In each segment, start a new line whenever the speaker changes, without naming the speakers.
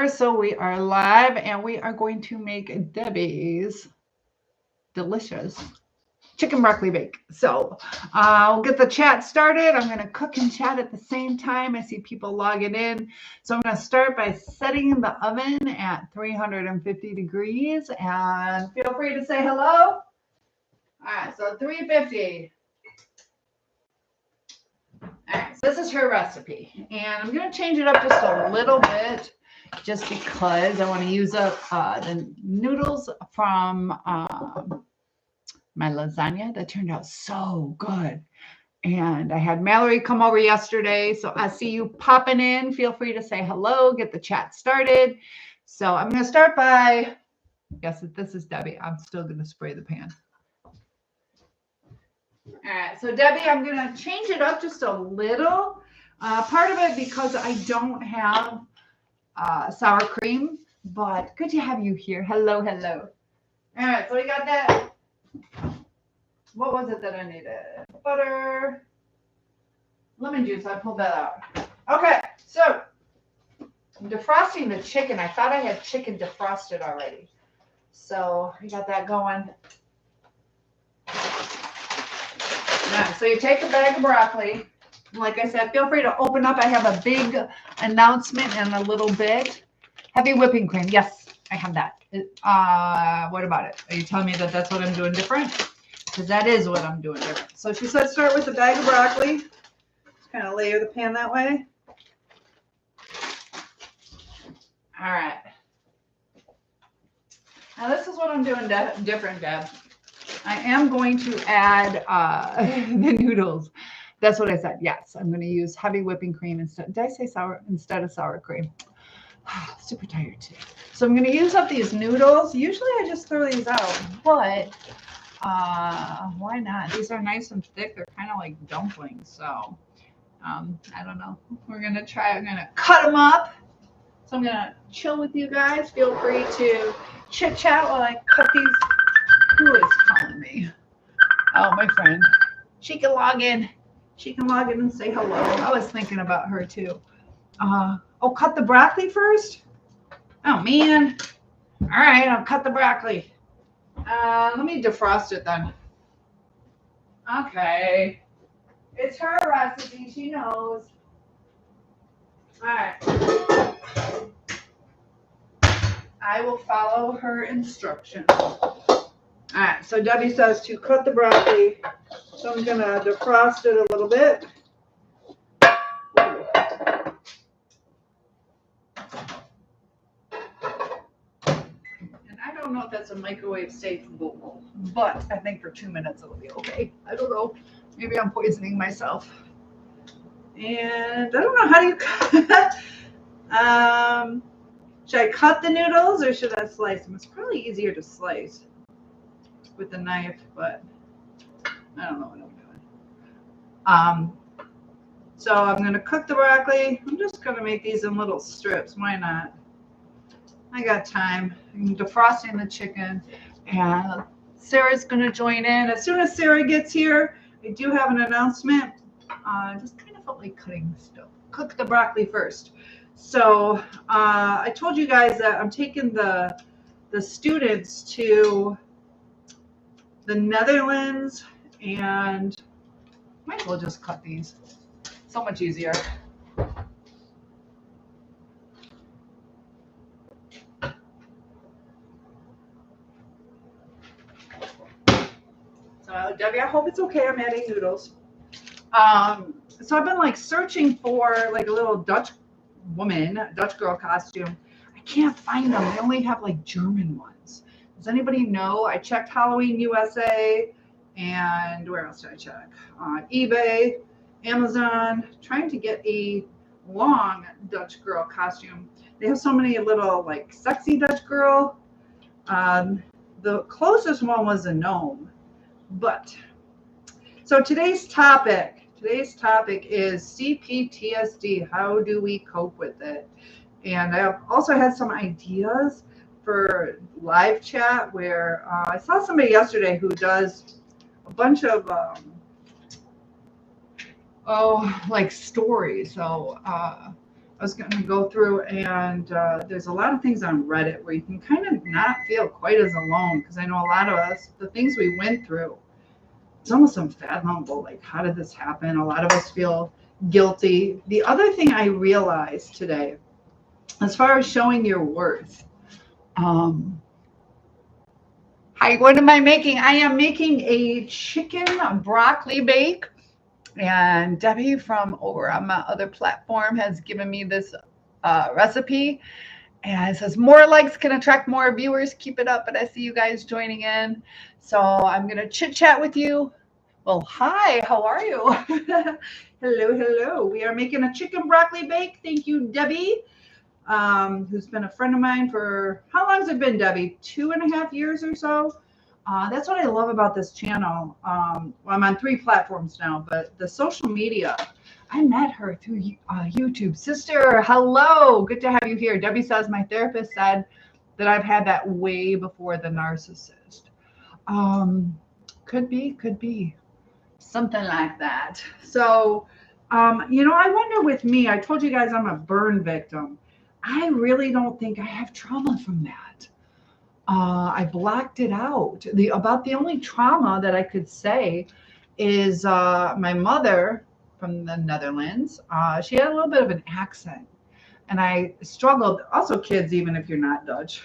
viewers. So we are live and we are going to make Debbie's delicious chicken broccoli bake. So I'll get the chat started. I'm going to cook and chat at the same time. I see people logging in. So I'm going to start by setting the oven at 350 degrees and feel free to say hello. All right, so 350. All right, so this is her recipe, and I'm going to change it up just a little bit just because I want to use up the noodles from my lasagna that turned out so good. And I had Mallory come over yesterday, so I see you popping in. Feel free to say hello, get the chat started. So I'm going to start by, yes, this is Debbie. I'm still going to spray the pan. All right, so Debbie, I'm going to change it up just a little. Part of it because I don't have sour cream, but good to have you here. Hello, hello. All right, so we got that. What was it that I needed? Butter, lemon juice. I pulled that out. Okay, so I'm defrosting the chicken. I thought I had chicken defrosted already. So we got that going. Right, so you take a bag of broccoli. Like I said, feel free to open up. I have a big announcement in a little bit. Heavy whipping cream. Yes, I have that. What about it? Are you telling me that that's what I'm doing different? Because that is what I'm doing different. So she said start with a bag of broccoli. Just kind of layer the pan that way. All right. Now this is what I'm doing different, Deb. I am going to add the noodles. That's what I said. Yes, I'm going to use heavy whipping cream instead. Did I say sour instead of sour cream? Super tired today. So I'm going to use up these noodles. Usually I just throw these out, but why not? These are nice and thick. They're kind of like dumplings. So I don't know. We're going to try. I'm going to cut them up. So I'm going to chill with you guys. Feel free to chit chat while I cut these. Who is calling me? Oh, my friend. She can log in. She can log in and say hello. I was thinking about her too. Oh, cut the broccoli first? Oh, man. All right, I'll cut the broccoli. Let me defrost it then. Okay. It's her recipe. She knows. All right. I will follow her instructions. All right, so Debbie says to cut the broccoli. So I'm going to defrost it a little bit. And I don't know if that's a microwave safe bowl, but I think for 2 minutes it'll be okay. I don't know. Maybe I'm poisoning myself. And I don't know, how do you cut? Should I cut the noodles or should I slice them? It's probably easier to slice with a knife, but I don't know what I'm doing. So I'm going to cook the broccoli. I'm just going to make these in little strips. Why not? I got time. I'm defrosting the chicken, and Sarah's going to join in. As soon as Sarah gets here, I do have an announcement. Just kind of felt like cutting stuff. Cook the broccoli first. So I told you guys that I'm taking the students to the Netherlands, and might as well just cut these. So much easier. So Debbie, I hope it's okay. I'm adding noodles. So I've been like searching for like a little Dutch girl costume. I can't find them. They only have like German ones. Does anybody know? I checked Halloween USA, and where else did I check? eBay, Amazon, trying to get a long Dutch girl costume. They have so many little like sexy Dutch girl. The closest one was a gnome. But so today's topic is C-PTSD. How do we cope with it? And I also had some ideas for live chat where I saw somebody yesterday who does a bunch of like stories. So was going to go through, and there's a lot of things on Reddit where you can kind of not feel quite as alone, because I know a lot of us, the things we went through, it's almost unfathomable. Like, how did this happen? A lot of us feel guilty. The other thing I realized today, as far as showing your worth, hi, what am I making? I am making a chicken broccoli bake. And Debbie from over on my other platform has given me this recipe. And it says more likes can attract more viewers. Keep it up. But I see you guys joining in. So I'm going to chit chat with you. Well, hi, how are you? Hello, hello. We are making a chicken broccoli bake. Thank you, Debbie, who's been a friend of mine for, how long has it been, Debbie? 2.5 years or so? That's what I love about this channel. Well, I'm on 3 platforms now, but the social media, I met her through YouTube. Sister, hello. Good to have you here. Debbie says, my therapist said that I've had that way before the narcissist. Could be. Something like that. So, you know, I wonder with me, I told you guys I'm a burn victim. I really don't think I have trauma from that. I blocked it out. About the only trauma that I could say is my mother from the Netherlands. She had a little bit of an accent, and I struggled. Also, kids, even if you're not Dutch,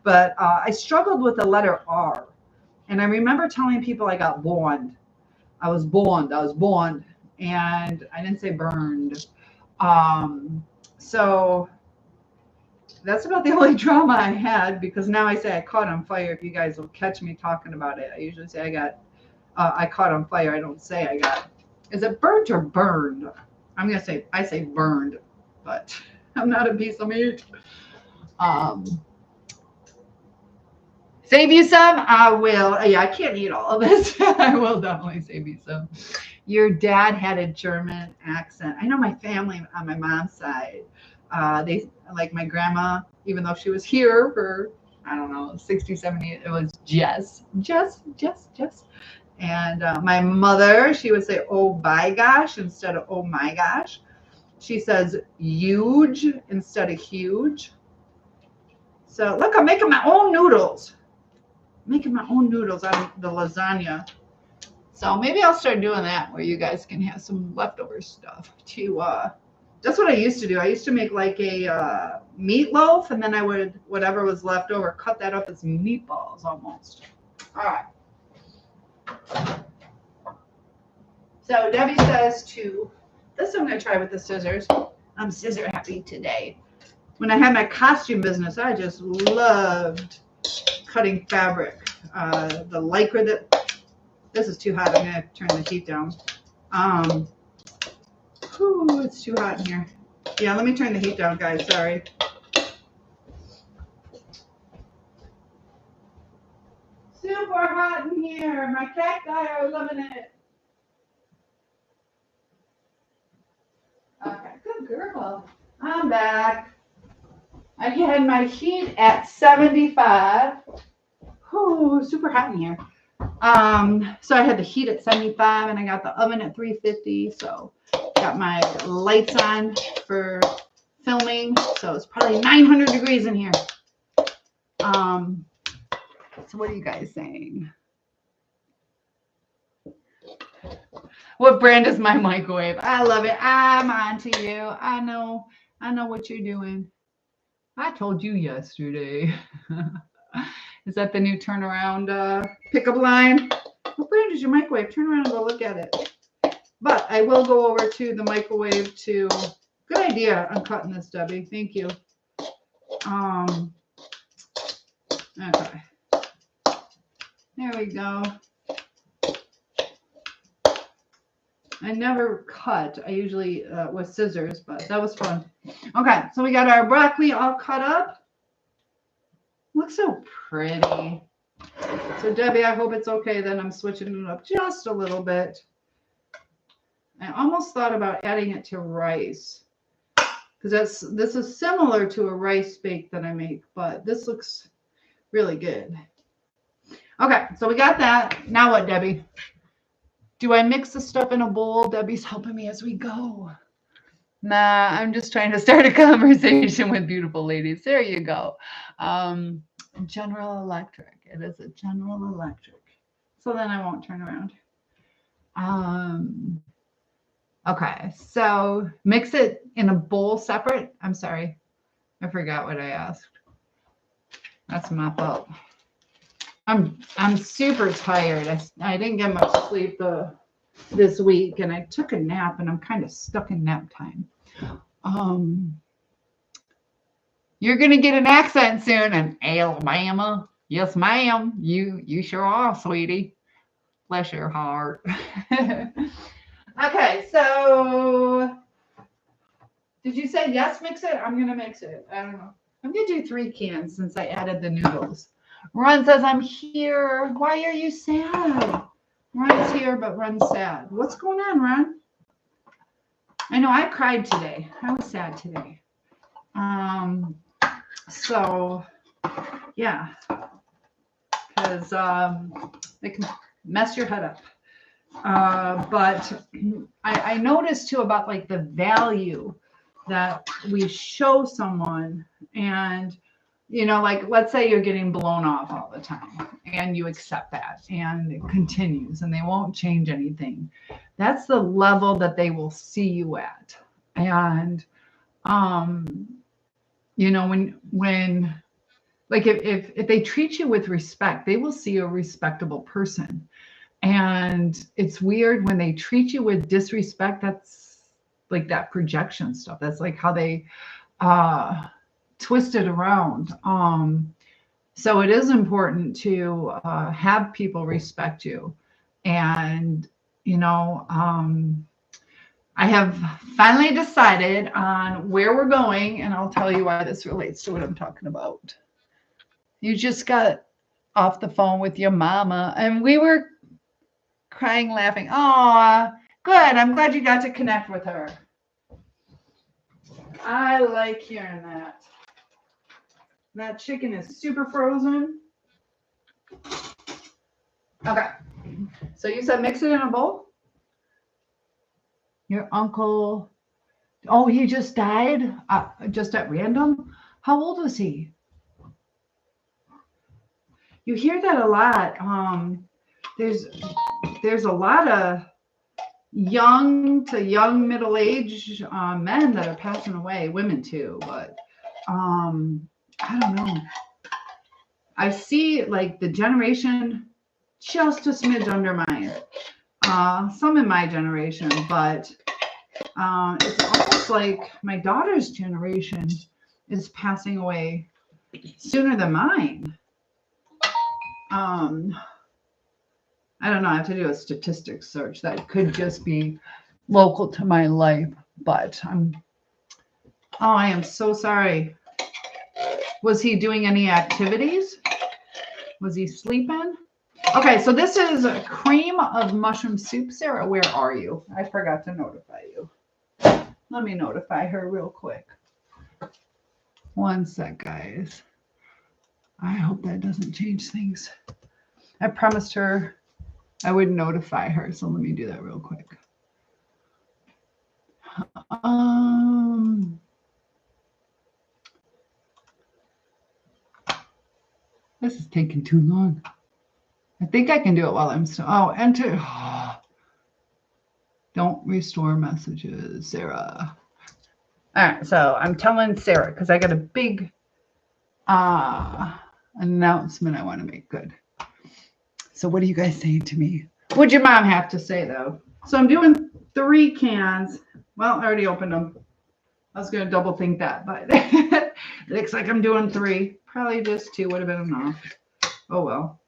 but I struggled with the letter R. And I remember telling people I got born. I was born, and I didn't say burned. So that's about the only trauma I had, because now I say I caught on fire. If you guys will catch me talking about it, I usually say I caught on fire. I don't say I got. Is it burnt or burned? I'm gonna say I say burned, but I'm not a piece of meat. Save you some? I will. Yeah, I can't eat all of this. I will definitely save you some. Your dad had a German accent. I know my family on my mom's side. They, like my grandma, even though she was here for, I don't know, 60, 70, it was Jess. And my mother, she would say, oh, by gosh, instead of, oh, my gosh. She says huge instead of huge. So look, I'm making my own noodles. Making my own noodles out of the lasagna. So maybe I'll start doing that, where you guys can have some leftover stuff to, that's what I used to do. I used to make like a meatloaf, and then I would, whatever was left over, cut that up as meatballs almost. All right. So Debbie says this I'm going to try with the scissors. I'm scissor happy today. When I had my costume business, I just loved cutting fabric. The lycra that, this is too hot. I'm going to turn the heat down. Ooh, it's too hot in here. Yeah, let me turn the heat down, guys. Sorry. Super hot in here. My cacti are loving it. Okay, good girl. I'm back. I had my heat at 75. Ooh, super hot in here. So I had the heat at 75, and I got the oven at 350. So got my lights on for filming. So it's probably 900 degrees in here. So what are you guys saying? What brand is my microwave? I love it. I'm on to you. I know what you're doing. I told you yesterday. Is that the new turnaround pickup line? What brand is your microwave? Turn around and go look at it. But I will go over to the microwave to, good idea on cutting this, Debbie. Thank you. Okay. There we go. I never cut. I usually with scissors, but that was fun. Okay, so we got our broccoli all cut up. Looks so pretty. So Debbie, I hope it's okay that I'm switching it up just a little bit. I almost thought about adding it to rice, because this is similar to a rice bake that I make, but this looks really good. Okay, so we got that. Now what, Debbie? Do I mix the stuff in a bowl? Debbie's helping me as we go. Nah, I'm just trying to start a conversation with beautiful ladies. There you go. General Electric. It is a General Electric. So then I won't turn around. Um, okay, so mix it in a bowl separate. I'm sorry. I forgot what I asked. That's my fault. I'm super tired. I didn't get much sleep this week, and I took a nap, and I'm kind of stuck in nap time. You're gonna get an accent soon in Alabama. Yes, ma'am. You sure are, sweetie. Bless your heart. Okay, so did you say yes, mix it? I'm gonna mix it. I don't know. I'm gonna do 3 cans since I added the noodles. Ron says I'm here. Why are you sad? Ron's here, but Ron's sad. What's going on, Ron? I know I cried today. I was sad today. So yeah, because they can mess your head up. But I noticed too about like the value that we show someone, and you know, like let's say you're getting blown off all the time and you accept that and it continues and they won't change anything. That's the level that they will see you at. And you know, when like if they treat you with respect, they will see a respectable person. And it's weird when they treat you with disrespect. That's like that projection stuff. That's like how they twist it around. So it is important to have people respect you. And, you know, I have finally decided on where we're going, and I'll tell you why this relates to what I'm talking about. You just got off the phone with your mama, and we were crying, laughing. Oh, good. I'm glad you got to connect with her. I like hearing that. That chicken is super frozen. Okay. So you said mix it in a bowl? Your uncle, oh, he just died just at random? How old was he? You hear that a lot. There's a lot of young to young middle-aged men that are passing away, women too, but I don't know. I see like the generation just a smidge under mine. Some in my generation, but it's almost like my daughter's generation is passing away sooner than mine. I don't know. I have to do a statistics search. That could just be local to my life, but I am so sorry. Was he doing any activities? Was he sleeping? Okay, so this is a cream of mushroom soup. Sarah, where are you? I forgot to notify you. Let me notify her real quick. One sec, guys. I hope that doesn't change things. I promised her I would notify her, so let me do that real quick. This is taking too long. I think I can do it while I'm still. Oh, enter. Oh. Don't restore messages, Sarah. All right, so I'm telling Sarah because I got a big announcement I want to make. Good. So what are you guys saying to me? What'd your mom have to say, though? So I'm doing 3 cans. Well, I already opened them. I was going to double think that, but it looks like I'm doing 3. Probably just 2 would have been enough. Oh, well.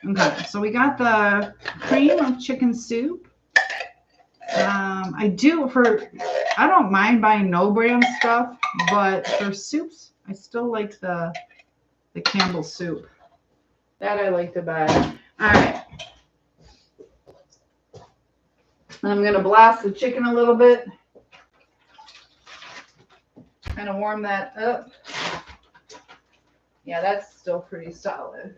Okay, so we got the cream of chicken soup. I don't mind buying no brand stuff, but for soups, I still like the Campbell soup. That I like to buy. All right. I'm going to blast the chicken a little bit. Kind of warm that up. Yeah, that's still pretty solid.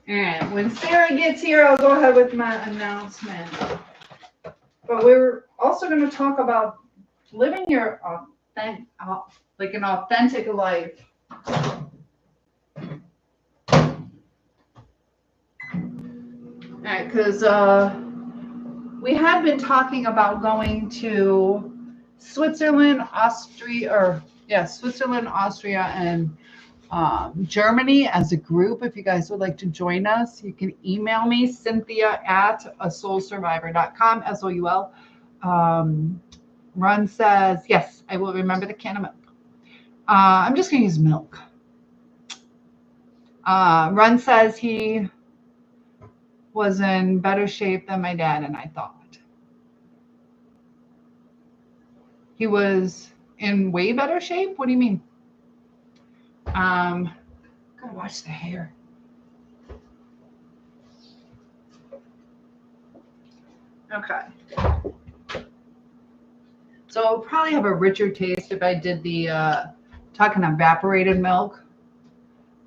All right, when Sarah gets here, I'll go ahead with my announcement. But we're also going to talk about living your like an authentic life. All right, because we had been talking about going to Switzerland, Austria, and Germany as a group. If you guys would like to join us, you can email me, Cynthia@asoulsurvivor.com, SOUL. Run says, yes, I will remember the can of milk. I'm just going to use milk. Run says he was in better shape than my dad and I thought. He was in way better shape? What do you mean? Gotta watch the hair. Okay. So it'll probably have a richer taste if I did the talking evaporated milk.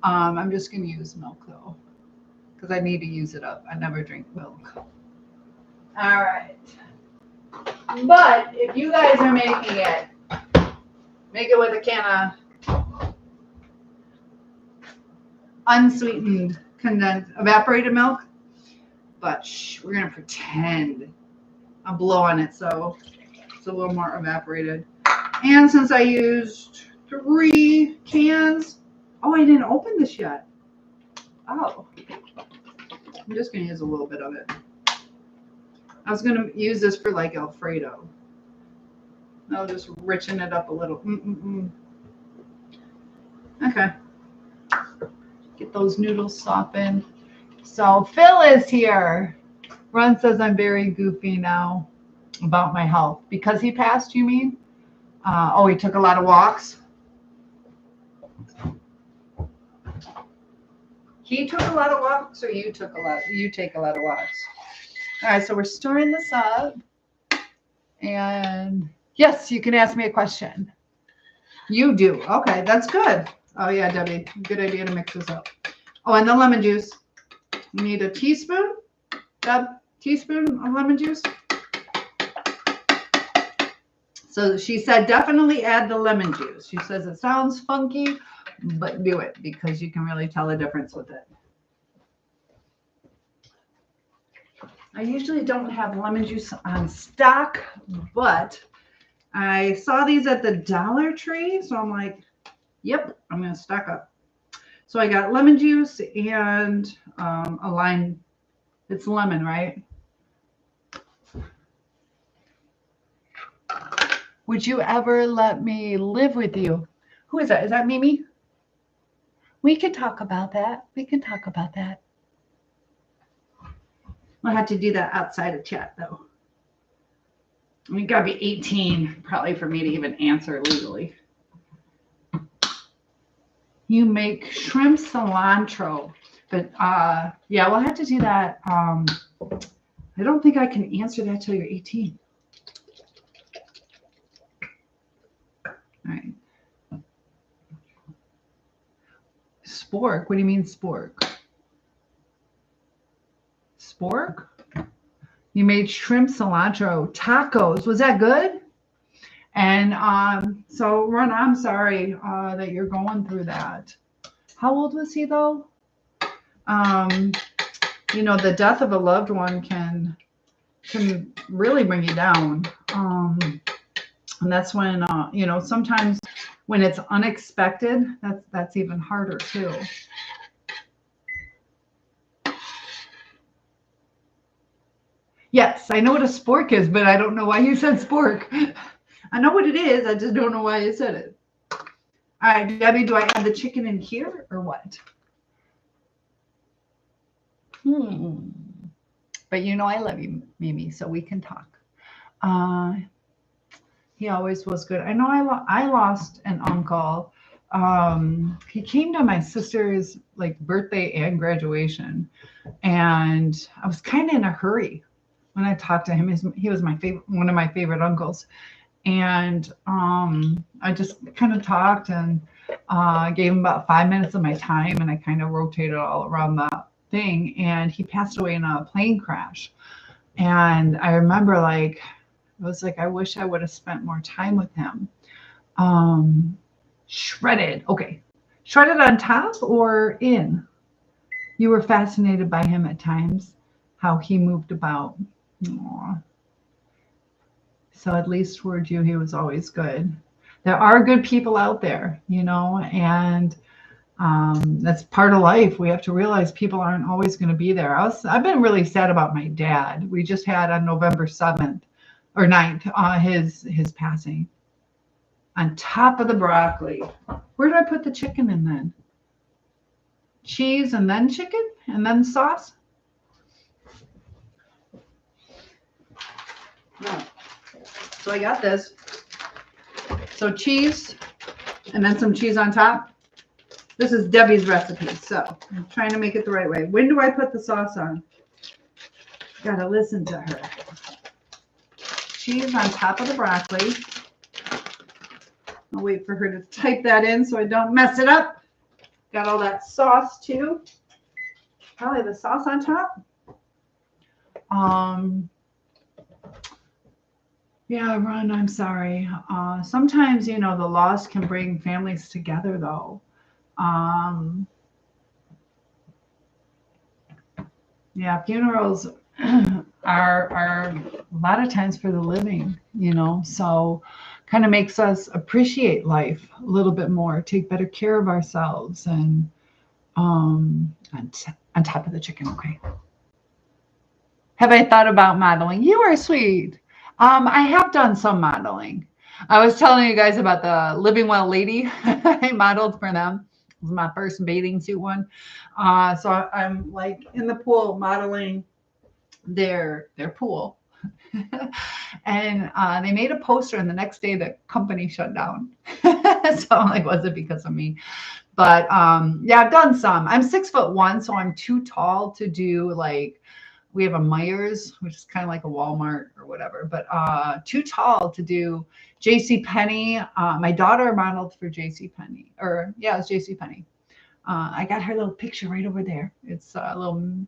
I'm just gonna use milk though, because I need to use it up. I never drink milk. All right. But if you guys are making it, make it with a can of unsweetened condensed evaporated milk. But we're gonna pretend I'll blow on it so it's a little more evaporated. And since I used 3 cans, oh, I didn't open this yet. Oh, I'm just gonna use a little bit of it. I was gonna use this for like Alfredo. I'll just richen it up a little. Okay. Get those noodles softened. So Phil is here. Ron says I'm very goofy now about my health. Because he passed, you mean? Oh, he took a lot of walks? He took a lot of walks, or you take a lot of walks? All right, so we're stirring this up. And yes, you can ask me a question. You do. Okay, that's good. Oh, yeah, Debbie. Good idea to mix this up. Oh, and the lemon juice. You need a teaspoon. Deb, teaspoon of lemon juice. So she said definitely add the lemon juice. She says it sounds funky, but do it because you can really tell a difference with it. I usually don't have lemon juice on stock, but I saw these at the Dollar Tree. So I'm like, yep, I'm going to stock up. So I got lemon juice and a lime. It's lemon, right? Would you ever let me live with you? Who is that? Is that Mimi? We can talk about that. We can talk about that. I'll have to do that outside of chat, though. I mean, you gotta be 18 probably for me to even answer legally. You make shrimp cilantro, but yeah, we'll have to do that. I don't think I can answer that till you're 18. All right. Spork? What do you mean spork? Spork? You made shrimp cilantro tacos. Was that good? And so Ron, I'm sorry that you're going through that. How old was he though? You know, the death of a loved one can really bring you down. And that's when you know, sometimes when it's unexpected, that's even harder too. Yes, I know what a spork is, but I don't know why you said spork. I know what it is. I just don't know why you said it. All right, Debbie, do I add the chicken in here or what? But you know I love you, Mimi, so we can talk. He always was good. I know I lost an uncle. He came to my sister's like birthday and graduation, and I was kind of in a hurry when I talked to him. He was my favorite, one of my favorite uncles. And I just kind of talked and gave him about 5 minutes of my time, and I kind of rotated all around thing, and he passed away in a plane crash. And I remember like, it was like, I wish I would have spent more time with him. Shredded. Okay. Shredded on top or in? You were fascinated by him at times, how he moved about. Aww. So at least towards you, he was always good. There are good people out there, you know, and that's part of life. We have to realize people aren't always going to be there. I've been really sad about my dad. We just had on November 7th or 9th, his passing. On top of the broccoli. Where did I put the chicken in then? Cheese and then chicken and then sauce? No. So I got this. So cheese and then some cheese on top. This is Debbie's recipe, so I'm trying to make it the right way. When do I put the sauce on? Gotta listen to her. Cheese on top of the broccoli. I'll wait for her to type that in so I don't mess it up. Got all that sauce too. Probably the sauce on top. Yeah, Ron, I'm sorry. Sometimes, you know, the loss can bring families together though. Yeah, funerals are a lot of times for the living, you know, so kind of makes us appreciate life a little bit more, take better care of ourselves, and on top of the chicken. Okay. Have I thought about modeling? You are sweet. I have done some modeling. I was telling you guys about the Living Well lady. I modeled for them. It was my first bathing suit one. So I'm like in the pool modeling their pool. And they made a poster, and the next day the company shut down. So like, was it because of me? But yeah, I've done some. I'm 6'1", so I'm too tall to do like, we have a Myers, which is kind of like a Walmart or whatever, but too tall to do JCPenney. My daughter modeled for JCPenney, or yeah, it's JCPenney. I got her little picture right over there. It's a little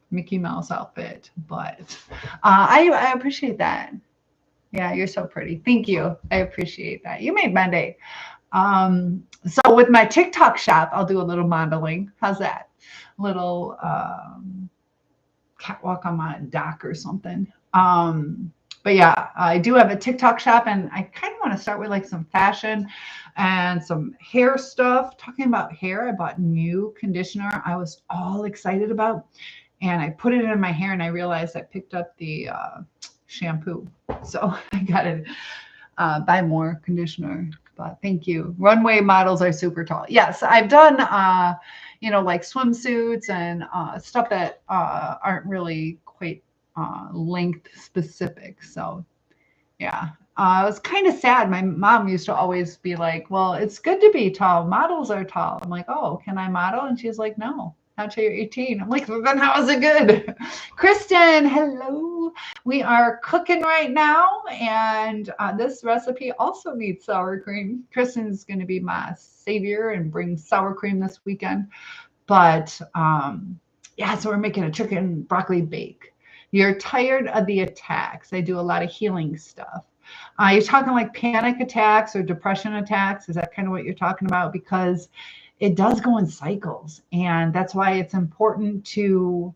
Mickey Mouse outfit, but I appreciate that. Yeah, you're so pretty. Thank you. I appreciate that. You made my day. So with my TikTok shop, I'll do a little modeling. How's that? Little catwalk on my dock or something. But yeah, I do have a TikTok shop, and I kind of want to start with like some fashion and some hair stuff. Talking about hair, I bought new conditioner I was all excited about, and I put it in my hair, and I realized I picked up the shampoo. So I got to buy more conditioner. But thank you. Runway models are super tall. Yes, I've done, you know, like swimsuits and stuff that aren't really quite length specific. So yeah, it was kind of sad. My mom used to always be like, well, it's good to be tall. Models are tall. I'm like, oh, can I model? And she's like, no, not till you're 18. I'm like, well, then how is it good? Kristen, hello. We are cooking right now, and this recipe also needs sour cream. Kristen's going to be my savior and bring sour cream this weekend. But yeah, so we're making a chicken broccoli bake. You're tired of the attacks. I do a lot of healing stuff. You're talking like panic attacks or depression attacks. Is that kind of what you're talking about? Because it does go in cycles, and that's why it's important to,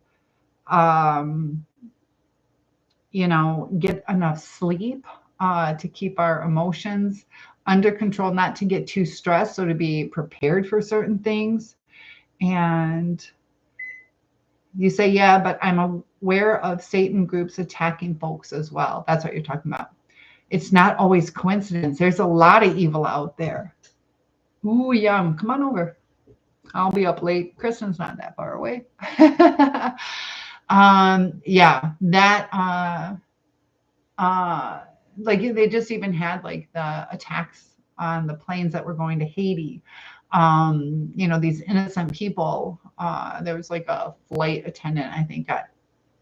you know, get enough sleep to keep our emotions under control, not to get too stressed, so to be prepared for certain things. And you say, yeah, but I'm aware of Satan groups attacking folks as well. That's what you're talking about. It's not always coincidence. There's a lot of evil out there. Ooh, yum. Come on over. I'll be up late. Kristen's not that far away. Yeah, that, like they just even had like the attacks on the planes that were going to Haiti. You know, these innocent people, there was like a flight attendant, I think, got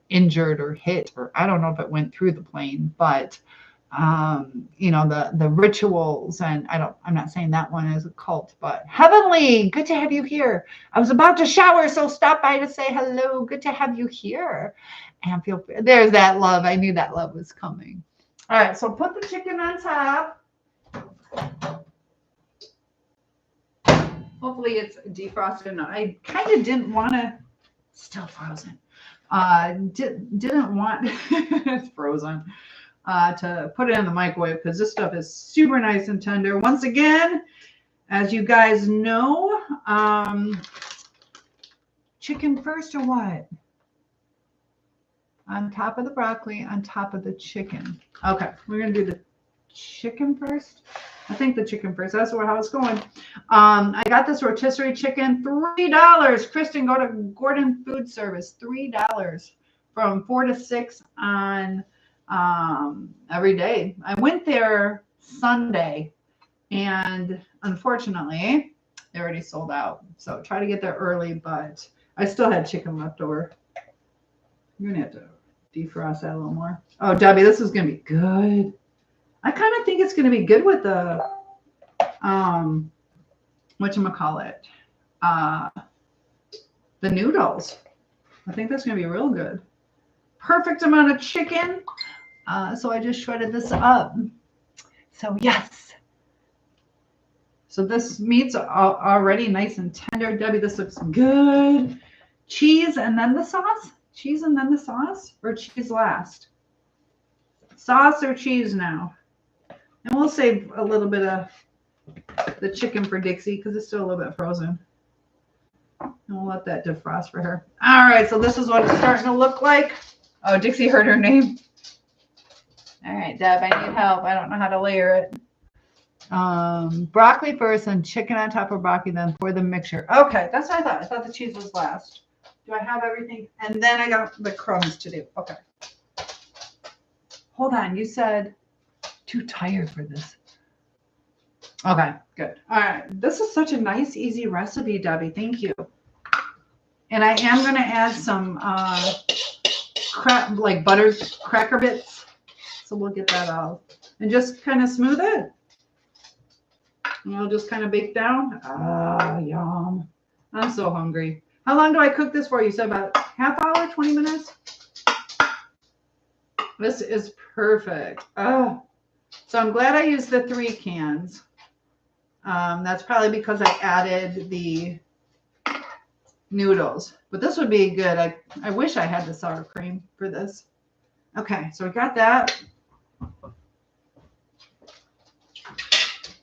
injured or hit, or I don't know if it went through the plane, but you know, the rituals, and I'm not saying that one is a cult, but Heavenly, good to have you here. I was about to shower, so stop by to say hello. Good to have you here. And feel free. There's that love. I knew that love was coming. All right, so put the chicken on top. Hopefully it's defrosted. I kind of didn't want to, still frozen. Didn't want it's frozen. To put it in the microwave because this stuff is super nice and tender. Once again, as you guys know, chicken first or what? On top of the broccoli, on top of the chicken. Okay, we're going to do the chicken first. I think the chicken first. That's how it's going. I got this rotisserie chicken, $3. Kristen, go to Gordon Food Service, $3 from 4 to 6 on every day. I went there Sunday, and unfortunately, they already sold out. So try to get there early, but I still had chicken left over. You're gonna have to defrost that a little more. Oh, Debbie, this is gonna be good. I kind of think it's gonna be good with the whatchamacallit, the noodles. I think that's gonna be real good. Perfect amount of chicken. So I just shredded this up. So yes. So this meat's already nice and tender. Debbie, this looks good. Cheese and then the sauce? Cheese and then the sauce? Or cheese last? Sauce or cheese now? And we'll save a little bit of the chicken for Dixie because it's still a little bit frozen. And we'll let that defrost for her. All right, so this is what it's starting to look like. Oh, Dixie heard her name. All right, Deb, I need help. I don't know how to layer it. Broccoli first and chicken on top of broccoli, then pour the mixture. Okay, that's what I thought. I thought the cheese was last. Do I have everything? And then I got the crumbs to do. Okay. Hold on. You said too tired for this. Okay, good. All right. This is such a nice, easy recipe, Debbie. Thank you. And I am going to add some like buttered cracker bits. So we'll get that out and just kind of smooth it. And it'll just kind of bake down. Ah, yum. I'm so hungry. How long do I cook this for? You said about half hour, 20 minutes? This is perfect. Oh, so I'm glad I used the 3 cans. That's probably because I added the noodles. But this would be good. I wish I had the sour cream for this. Okay, so we got that.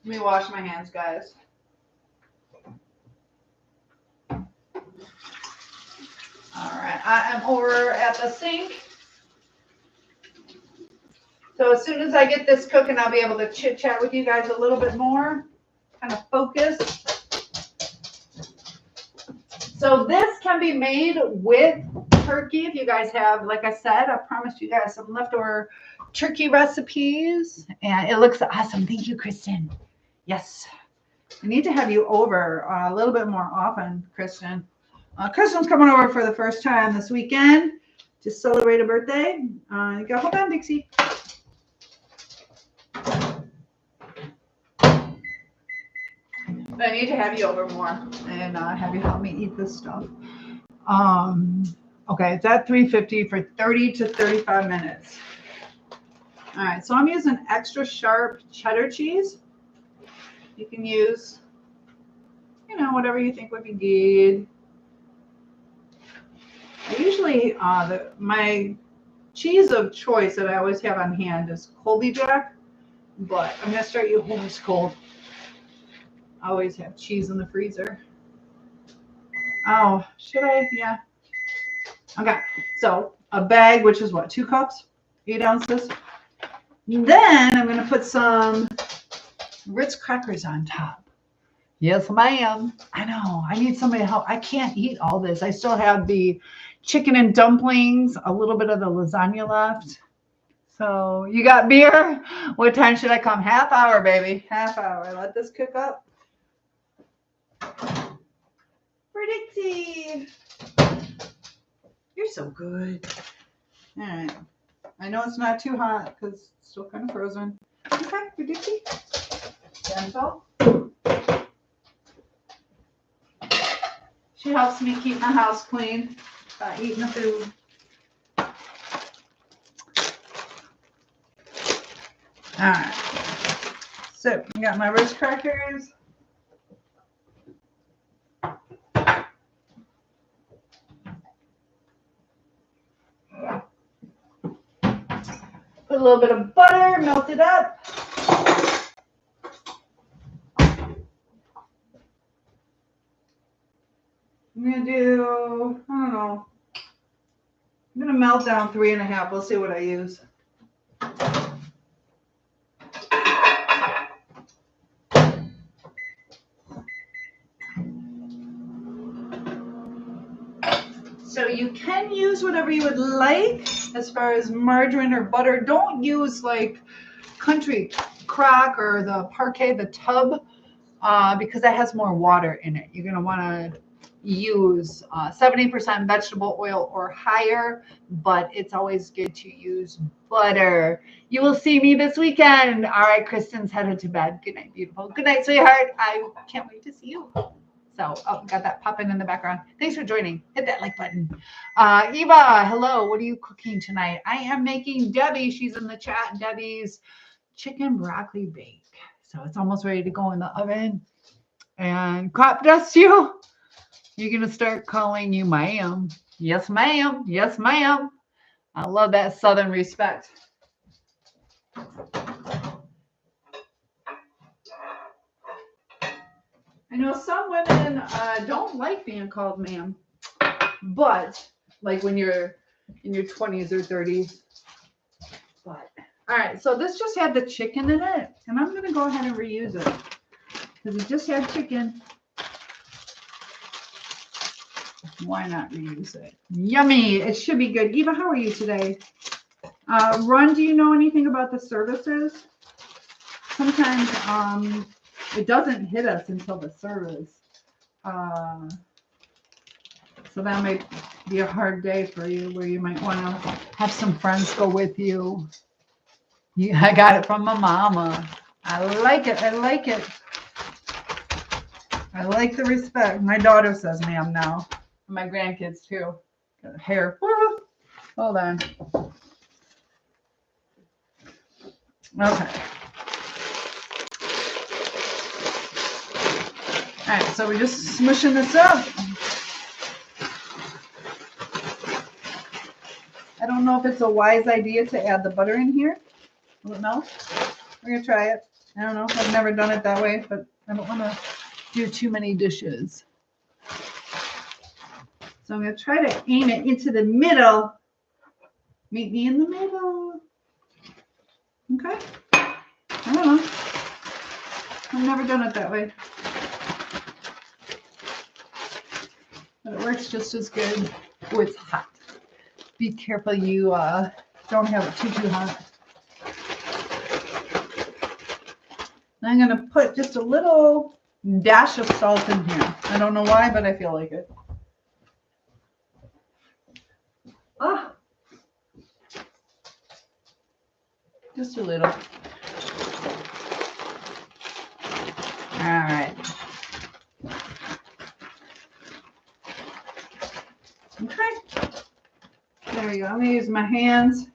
Let me wash my hands, guys. All right, I am over at the sink. So as soon as I get this cooking, I'll be able to chit chat with you guys a little bit more, kind of focus. So this can be made with turkey. If you guys have, like I said, I promised you guys some leftover turkey recipes, and it looks awesome. Thank you, Kristen. Yes, I need to have you over a little bit more often, Kristen. Kristen's coming over for the first time this weekend to celebrate a birthday. You go, hold on, Dixie. But I need to have you over more and have you help me eat this stuff. Okay, it's at 350 for 30 to 35 minutes. All right, so I'm using extra sharp cheddar cheese. You can use, you know, whatever you think would be good. I usually, my cheese of choice that I always have on hand is Colby Jack, but I'm going to start using this cold. I always have cheese in the freezer. Oh, should I? Yeah. Okay, so a bag, which is what, 2 cups, 8 ounces. Then I'm going to put some Ritz crackers on top. Yes, ma'am. I know. I need somebody to help. I can't eat all this. I still have the chicken and dumplings, a little bit of the lasagna left. So you got beer? What time should I come? Half hour, baby. Half hour. Let this cook up. Dixie. You're so good. All right. I know it's not too hot because it's still kind of frozen. Okay, Ridicky. Gentle. She helps me keep my house clean by eating the food. All right. So I got my Ritz crackers. Put a little bit of butter, melt it up. I'm gonna do, I don't know. I'm gonna melt down 3.5. We'll see what I use. So you can use whatever you would like as far as margarine or butter. Don't use like Country Crock or the Parquet, the tub, because that has more water in it. You're gonna wanna use 70% vegetable oil or higher, but it's always good to use butter. You will see me this weekend. All right, Kristen's headed to bed. Good night, beautiful. Good night, sweetheart. I can't wait to see you. So, got that popping in the background. Thanks for joining. Hit that like button. Eva, hello. What are you cooking tonight? I am making Debbie. She's in the chat. Debbie's chicken broccoli bake. So it's almost ready to go in the oven. And crop dust you. You're going to start calling you ma'am. Yes, ma'am. Yes, ma'am. I love that Southern respect. I know some women don't like being called ma'am, but like when you're in your 20s or 30s. But all right, so this just had the chicken in it, and I'm going to go ahead and reuse it because it just had chicken. Why not reuse it? Yummy. It should be good. Eva, how are you today? Ron, do you know anything about the services? Sometimes it doesn't hit us until the service. So that might be a hard day for you where you might want to have some friends go with you. I got it from my mama. I like it. I like it. I like the respect. My daughter says ma'am now. My grandkids too. Got hair. Hold on. Okay. All right, so we're just smushing this up. I don't know if it's a wise idea to add the butter in here. Will it melt? We're going to try it. I don't know. I've never done it that way, but I don't want to do too many dishes. So I'm going to try to aim it into the middle. Meet me in the middle. Okay. I don't know. I've never done it that way. But it works just as good. Oh, it's hot. Be careful you don't have it too hot. I'm going to put just a little dash of salt in here. I don't know why, but I feel like it. Ah, just a little. All right. Okay. There we go. I'm going to use my hands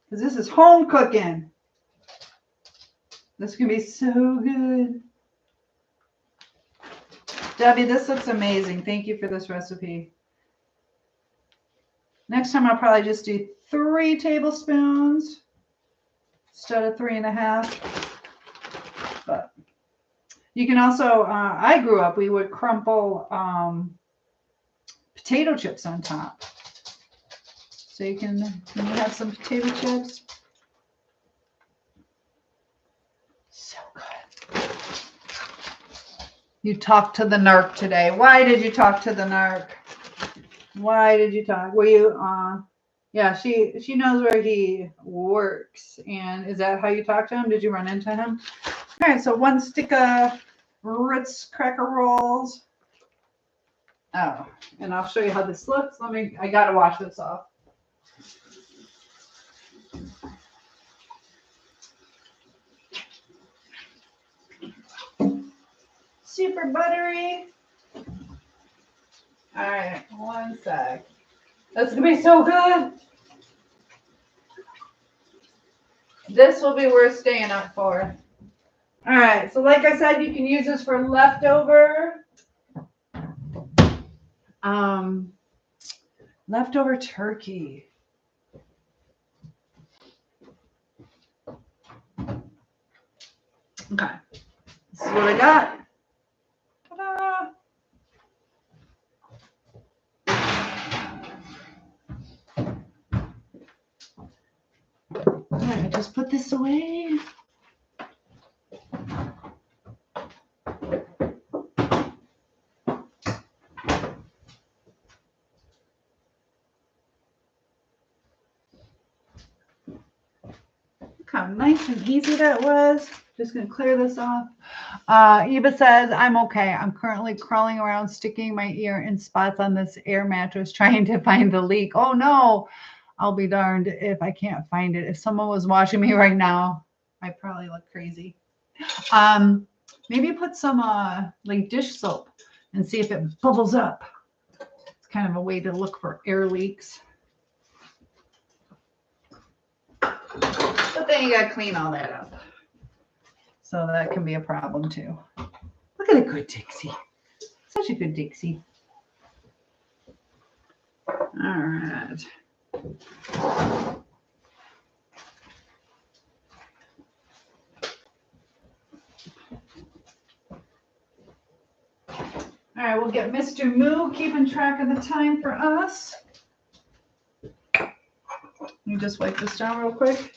because this is home cooking. This can be so good. Debbie, this looks amazing. Thank you for this recipe. Next time I'll probably just do 3 tablespoons instead of 3.5. But you can also, I grew up, we would crumple potato chips on top. So you can have some potato chips. So good. You talked to the narc today. Why did you talk to the narc? Why did you talk? Were you yeah, she knows where he works. And is that how you talk to him? Did you run into him? All right, so 1 stick of Ritz cracker rolls. Oh, and I'll show you how this looks. I gotta wash this off. super buttery. All right, one sec. That's gonna be so good. This will be worth staying up for. All right, so like I said, you can use this for leftover, leftover turkey. Okay, this is what I got. Ta-da! All right, just put this away. Look how nice and easy that was. Just gonna clear this off. Eva says, I'm okay. I'm currently crawling around, sticking my ear in spots on this air mattress, trying to find the leak. Oh no, I'll be darned if I can't find it. If someone was watching me right now, I'd probably look crazy. Maybe put some like dish soap and see if it bubbles up. It's kind of a way to look for air leaks. But then you gotta clean all that up. So that can be a problem too. Look at a good Dixie. Such a good Dixie. All right. All right, we'll get Mr. Moo keeping track of the time for us. Let me just wipe this down real quick.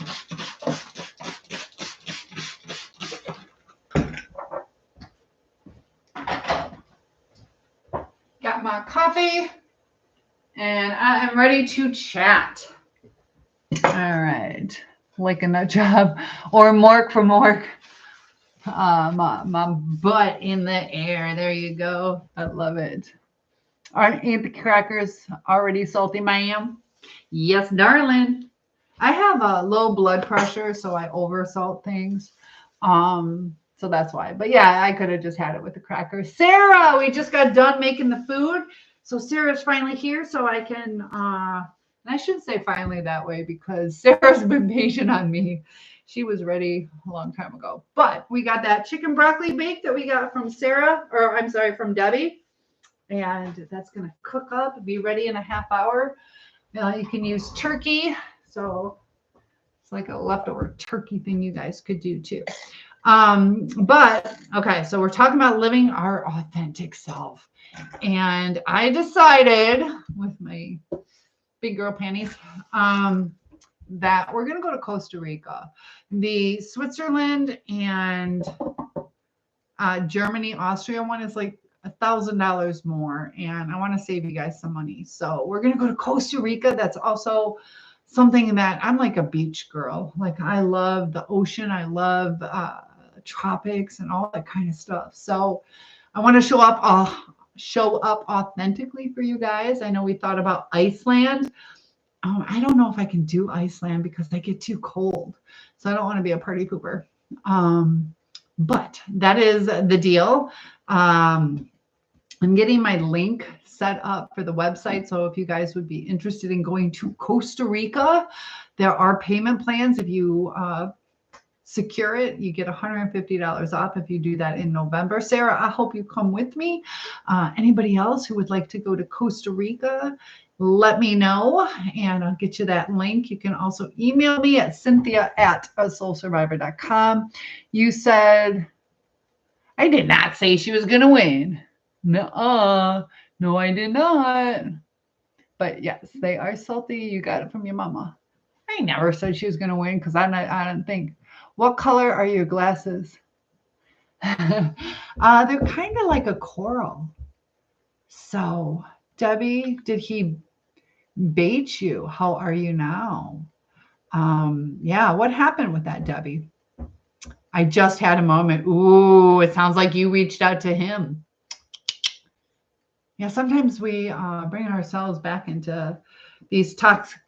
Got my coffee, and I am ready to chat. All right, like a nut job or Mork for Mork. My butt in the air. There you go. I love it. Aren't the crackers already salty, ma'am? Yes, darling. I have a low blood pressure, so I oversalt things. So that's why. But yeah, I could have just had it with the crackers. Sarah, we just got done making the food. So Sarah's finally here, so I can, and I shouldn't say finally that way because Sarah's been patient on me. She was ready a long time ago. But we got that chicken broccoli bake that we got from Sarah, or I'm sorry, from Debbie. And that's going to cook up, be ready in a half hour. You can use turkey. So it's like a leftover turkey thing you guys could do too. But okay, so we're talking about living our authentic self. And I decided with my big girl panties, that we're going to go to Costa Rica. The Switzerland and Germany, Austria one is like $1,000 more. And I want to save you guys some money. So we're going to go to Costa Rica. That's also something that I'm like a beach girl. Like I love the ocean. I love tropics and all that kind of stuff. So I want to show up authentically for you guys. I know we thought about Iceland. I don't know if I can do Iceland because I get too cold. So I don't want to be a party pooper. But that is the deal. I'm getting my link set up for the website. So if you guys would be interested in going to Costa Rica, there are payment plans. If you secure it, you get $150 off if you do that in November. Sarah, I hope you come with me. Anybody else who would like to go to Costa Rica, let me know and I'll get you that link. You can also email me at cynthia@asoulsurvivor.com. You said, I did not say she was going to win. No, I did not. But yes, they are salty. You got it from your mama. I never said she was going to win because I don't think. What color are your glasses? They're kind of like a coral. So, Debbie, did he bait you? How are you now? Yeah, what happened with that, Debbie? I just had a moment. Ooh, it sounds like you reached out to him. Yeah, sometimes we bring ourselves back into these toxic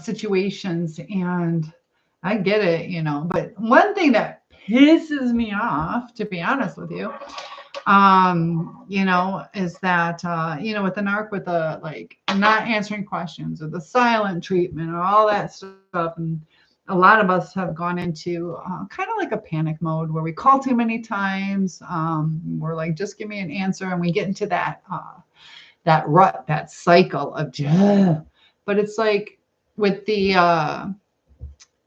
situations, and I get it, but one thing that pisses me off, to be honest with you, You know, is that, you know, with the narc, with the like not answering questions or the silent treatment or all that stuff. And a lot of us have gone into kind of like a panic mode where we call too many times. We're like, just give me an answer. And we get into that rut, that cycle of, but it's like with the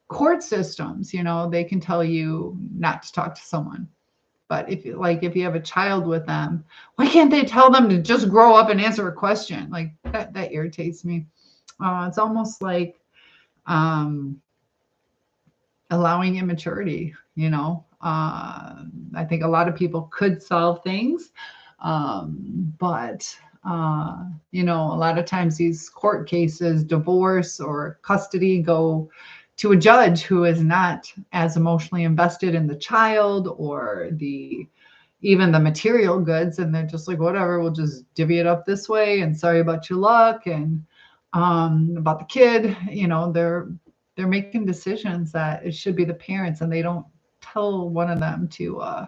court systems, you know, they can tell you not to talk to someone. But if you have a child with them, why can't they tell them to just grow up and answer a question? Like that irritates me. It's almost like allowing immaturity, you know. I think a lot of people could solve things, but you know, a lot of times these court cases, divorce or custody, go to a judge who is not as emotionally invested in the child or even the material goods, and they're just like, whatever, we'll just divvy it up this way, and sorry about your luck. And about the kid, you know, they're making decisions that it should be the parents, and they don't tell one of them to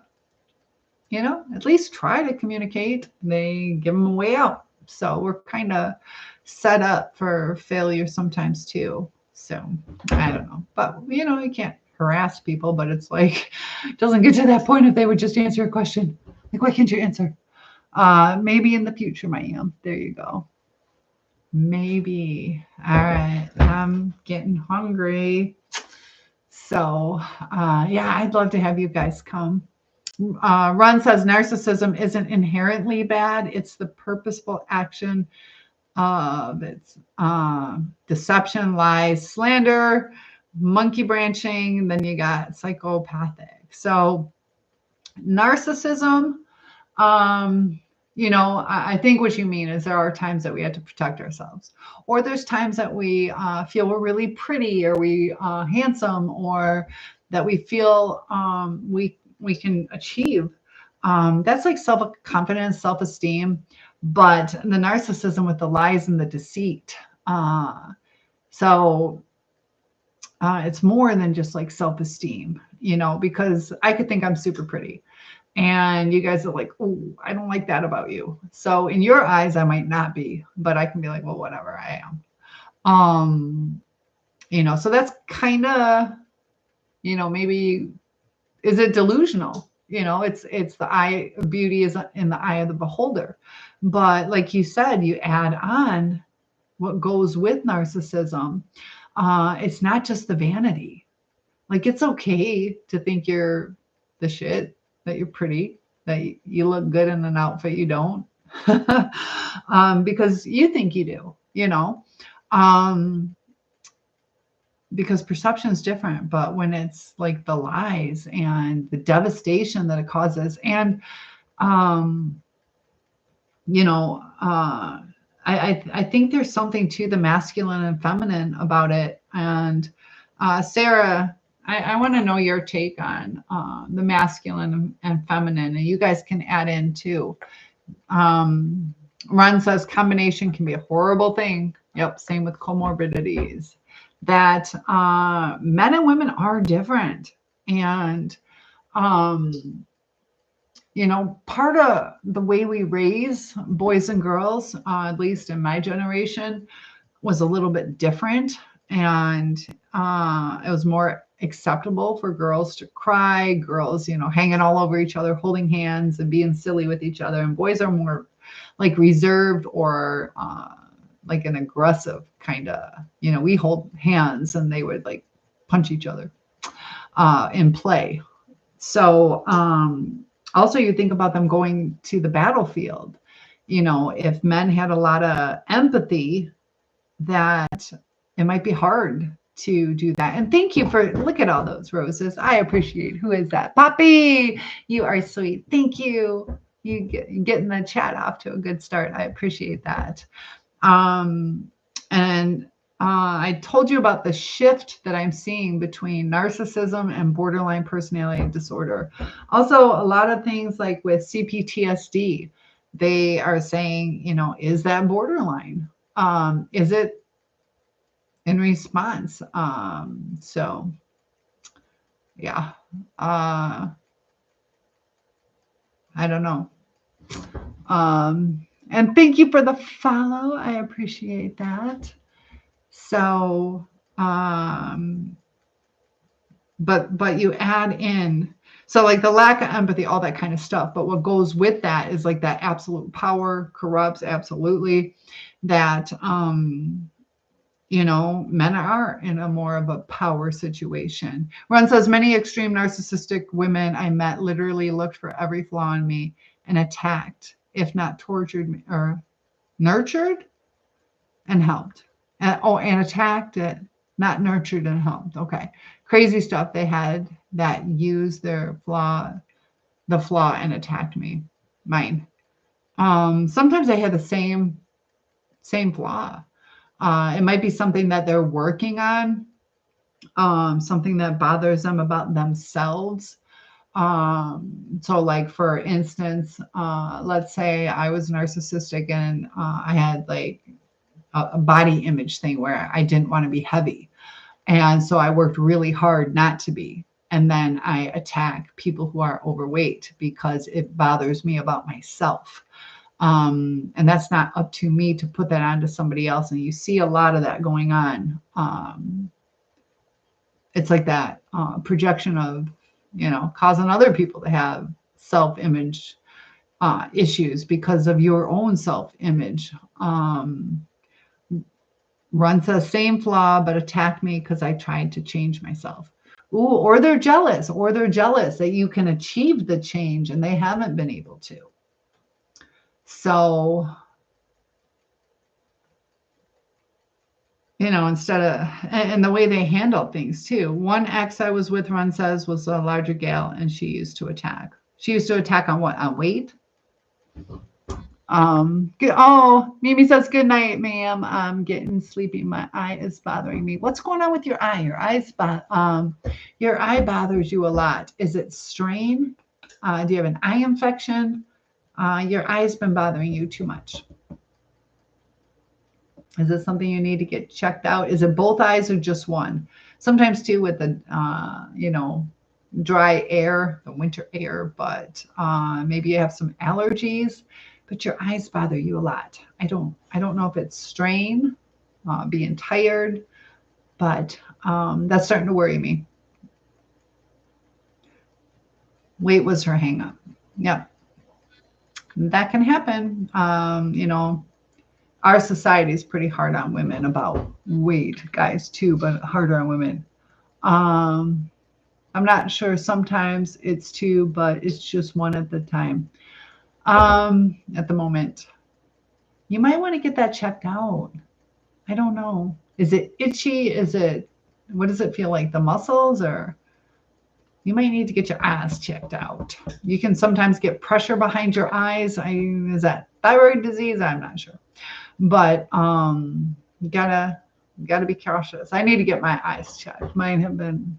you know, at least try to communicate. They give them a way out. So we're kind of set up for failure sometimes too. So I don't know, but you know, you can't harass people, but it's like, it doesn't get to that point if they would just answer a question. Like, why can't you answer? Maybe in the future, my am. There you go. Maybe. All right. I'm getting hungry. So yeah, I'd love to have you guys come. Ron says narcissism isn't inherently bad. It's the purposeful action of its deception, lies, slander, monkey branching. Then you got psychopathic. So narcissism, you know, I think what you mean is there are times that we have to protect ourselves, or there's times that we feel we're really pretty, or we handsome, or that we feel we can achieve. That's like self-confidence, self-esteem. But the narcissism with the lies and the deceit. So it's more than just like self-esteem, you know, because I could think I'm super pretty, and you guys are like, oh, I don't like that about you. So in your eyes, I might not be, but I can be like, well, whatever, I am. You know, so that's kind of, you know, maybe, is it delusional? You know, it's the eye of beauty is in the eye of the beholder. But like you said, you add on what goes with narcissism. It's not just the vanity. Like, it's okay to think you're the shit, that you're pretty, that you look good in an outfit you don't, because you think you do, you know, because perception is different. But when it's like the lies and the devastation that it causes, and you know, I think there's something to the masculine and feminine about it. And Sarah, I want to know your take on the masculine and feminine, and you guys can add in too. Ron says combination can be a horrible thing. Yep, same with comorbidities. That men and women are different, and you know, part of the way we raise boys and girls, at least in my generation, was a little bit different. And it was more acceptable for girls to cry, girls, you know, hanging all over each other, holding hands and being silly with each other. And boys are more like reserved, or like an aggressive kind of, you know, we hold hands and they would like punch each other in play. So also you think about them going to the battlefield. You know, if men had a lot of empathy, that it might be hard to do that. And thank you for, look at all those roses. I appreciate. Who is that? Poppy, you are sweet. Thank you. You getting the chat off to a good start. I appreciate that. And I told you about the shift that I'm seeing between narcissism and borderline personality disorder. Also, a lot of things like with C-PTSD, they are saying, you know, is that borderline? Is it in response? So yeah. I don't know. And thank you for the follow. I appreciate that. So, but you add in, so like the lack of empathy, all that kind of stuff. But what goes with that is like that absolute power corrupts, absolutely. That, you know, men are in a more of a power situation. Ron says, many extreme narcissistic women I met literally looked for every flaw in me and attacked, if not tortured me, or nurtured and helped. And attacked it, not nurtured and helped. Okay. Crazy stuff. They had that used their the flaw and attacked me. Mine. Sometimes they had the same flaw. It might be something that they're working on, something that bothers them about themselves. So like, for instance, let's say I was narcissistic and I had like a body image thing where I didn't want to be heavy. And so I worked really hard not to be. And then I attack people who are overweight because it bothers me about myself. And that's not up to me to put that onto somebody else. And you see a lot of that going on. It's like that projection of, you know, causing other people to have self-image issues because of your own self-image. Run says, same flaw, but attacked me because I tried to change myself. Ooh, or they're jealous that you can achieve the change and they haven't been able to. So, you know, instead of, and the way they handle things too. One ex I was with, Ron says, was a larger gal and she used to attack. She used to attack on what? On weight? Good. Oh, Mimi says, good night, ma'am. I'm getting sleepy. My eye is bothering me. What's going on with your eye? Your eye bothers you a lot. Is it strain? Do you have an eye infection? Your eye's been bothering you too much. Is this something you need to get checked out? Is it both eyes or just one? Sometimes too with the, you know, dry air, the winter air, but maybe you have some allergies. But your eyes bother you a lot. I don't know if it's strain, being tired, but that's starting to worry me. Weight was her hang up. Yep. That can happen. You know, our society is pretty hard on women about weight, guys too, but harder on women. I'm not sure, sometimes it's two, but it's just one at the time. At the moment, you might want to get that checked out. I don't know. Is it itchy? What does it feel like? The muscles, or you might need to get your eyes checked out. You can sometimes get pressure behind your eyes. Is that thyroid disease? I'm not sure, but you gotta be cautious. I need to get my eyes checked. Mine have been.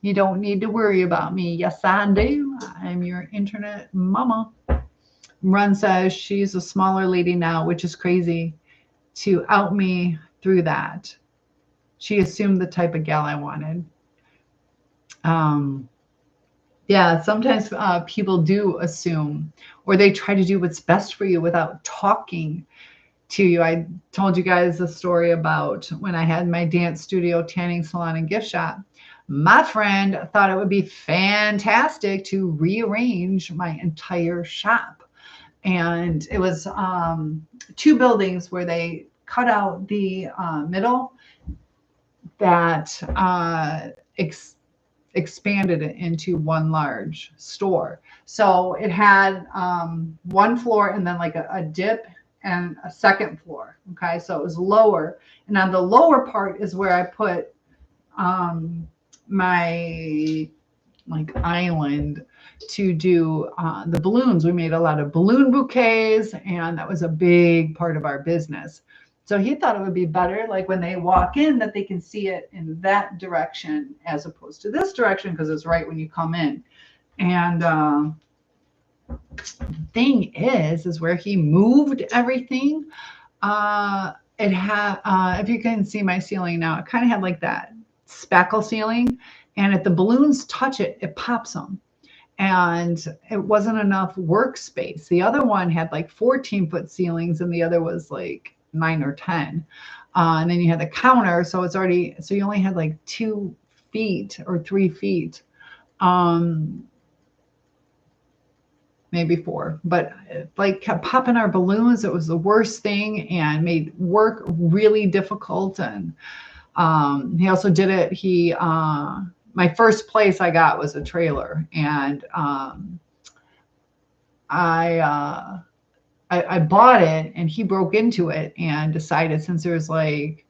You don't need to worry about me. Yes, I do. I'm your internet mama. Run says she's a smaller lady now, which is crazy to out me through that. She assumed the type of gal I wanted. Yeah, sometimes people do assume, or they try to do what's best for you without talking to you. I told you guys a story about when I had my dance studio, tanning salon, and gift shop. My friend thought it would be fantastic to rearrange my entire shop. And it was 2 buildings where they cut out the middle that expanded it into one large store. So it had 1 floor and then like a dip and a 2nd floor. Okay, so it was lower. And on the lower part is where I put my like island to do the balloons. We made a lot of balloon bouquets, and that was a big part of our business. So he thought it would be better, like when they walk in, that they can see it in that direction as opposed to this direction, because it's right when you come in. And the thing is where he moved everything. It had, if you can see my ceiling now, it kind of had like that spackle ceiling, and if the balloons touch it, it pops them. and it wasn't enough workspace. The other one had like 14-foot ceilings, and the other was like 9 or 10. And then you had the counter, so you only had like 2 feet or 3 feet, maybe 4, but like kept popping our balloons. It was the worst thing and made work really difficult. And he also did it. My first place I got was a trailer, and I bought it, and he broke into it and decided, since there's like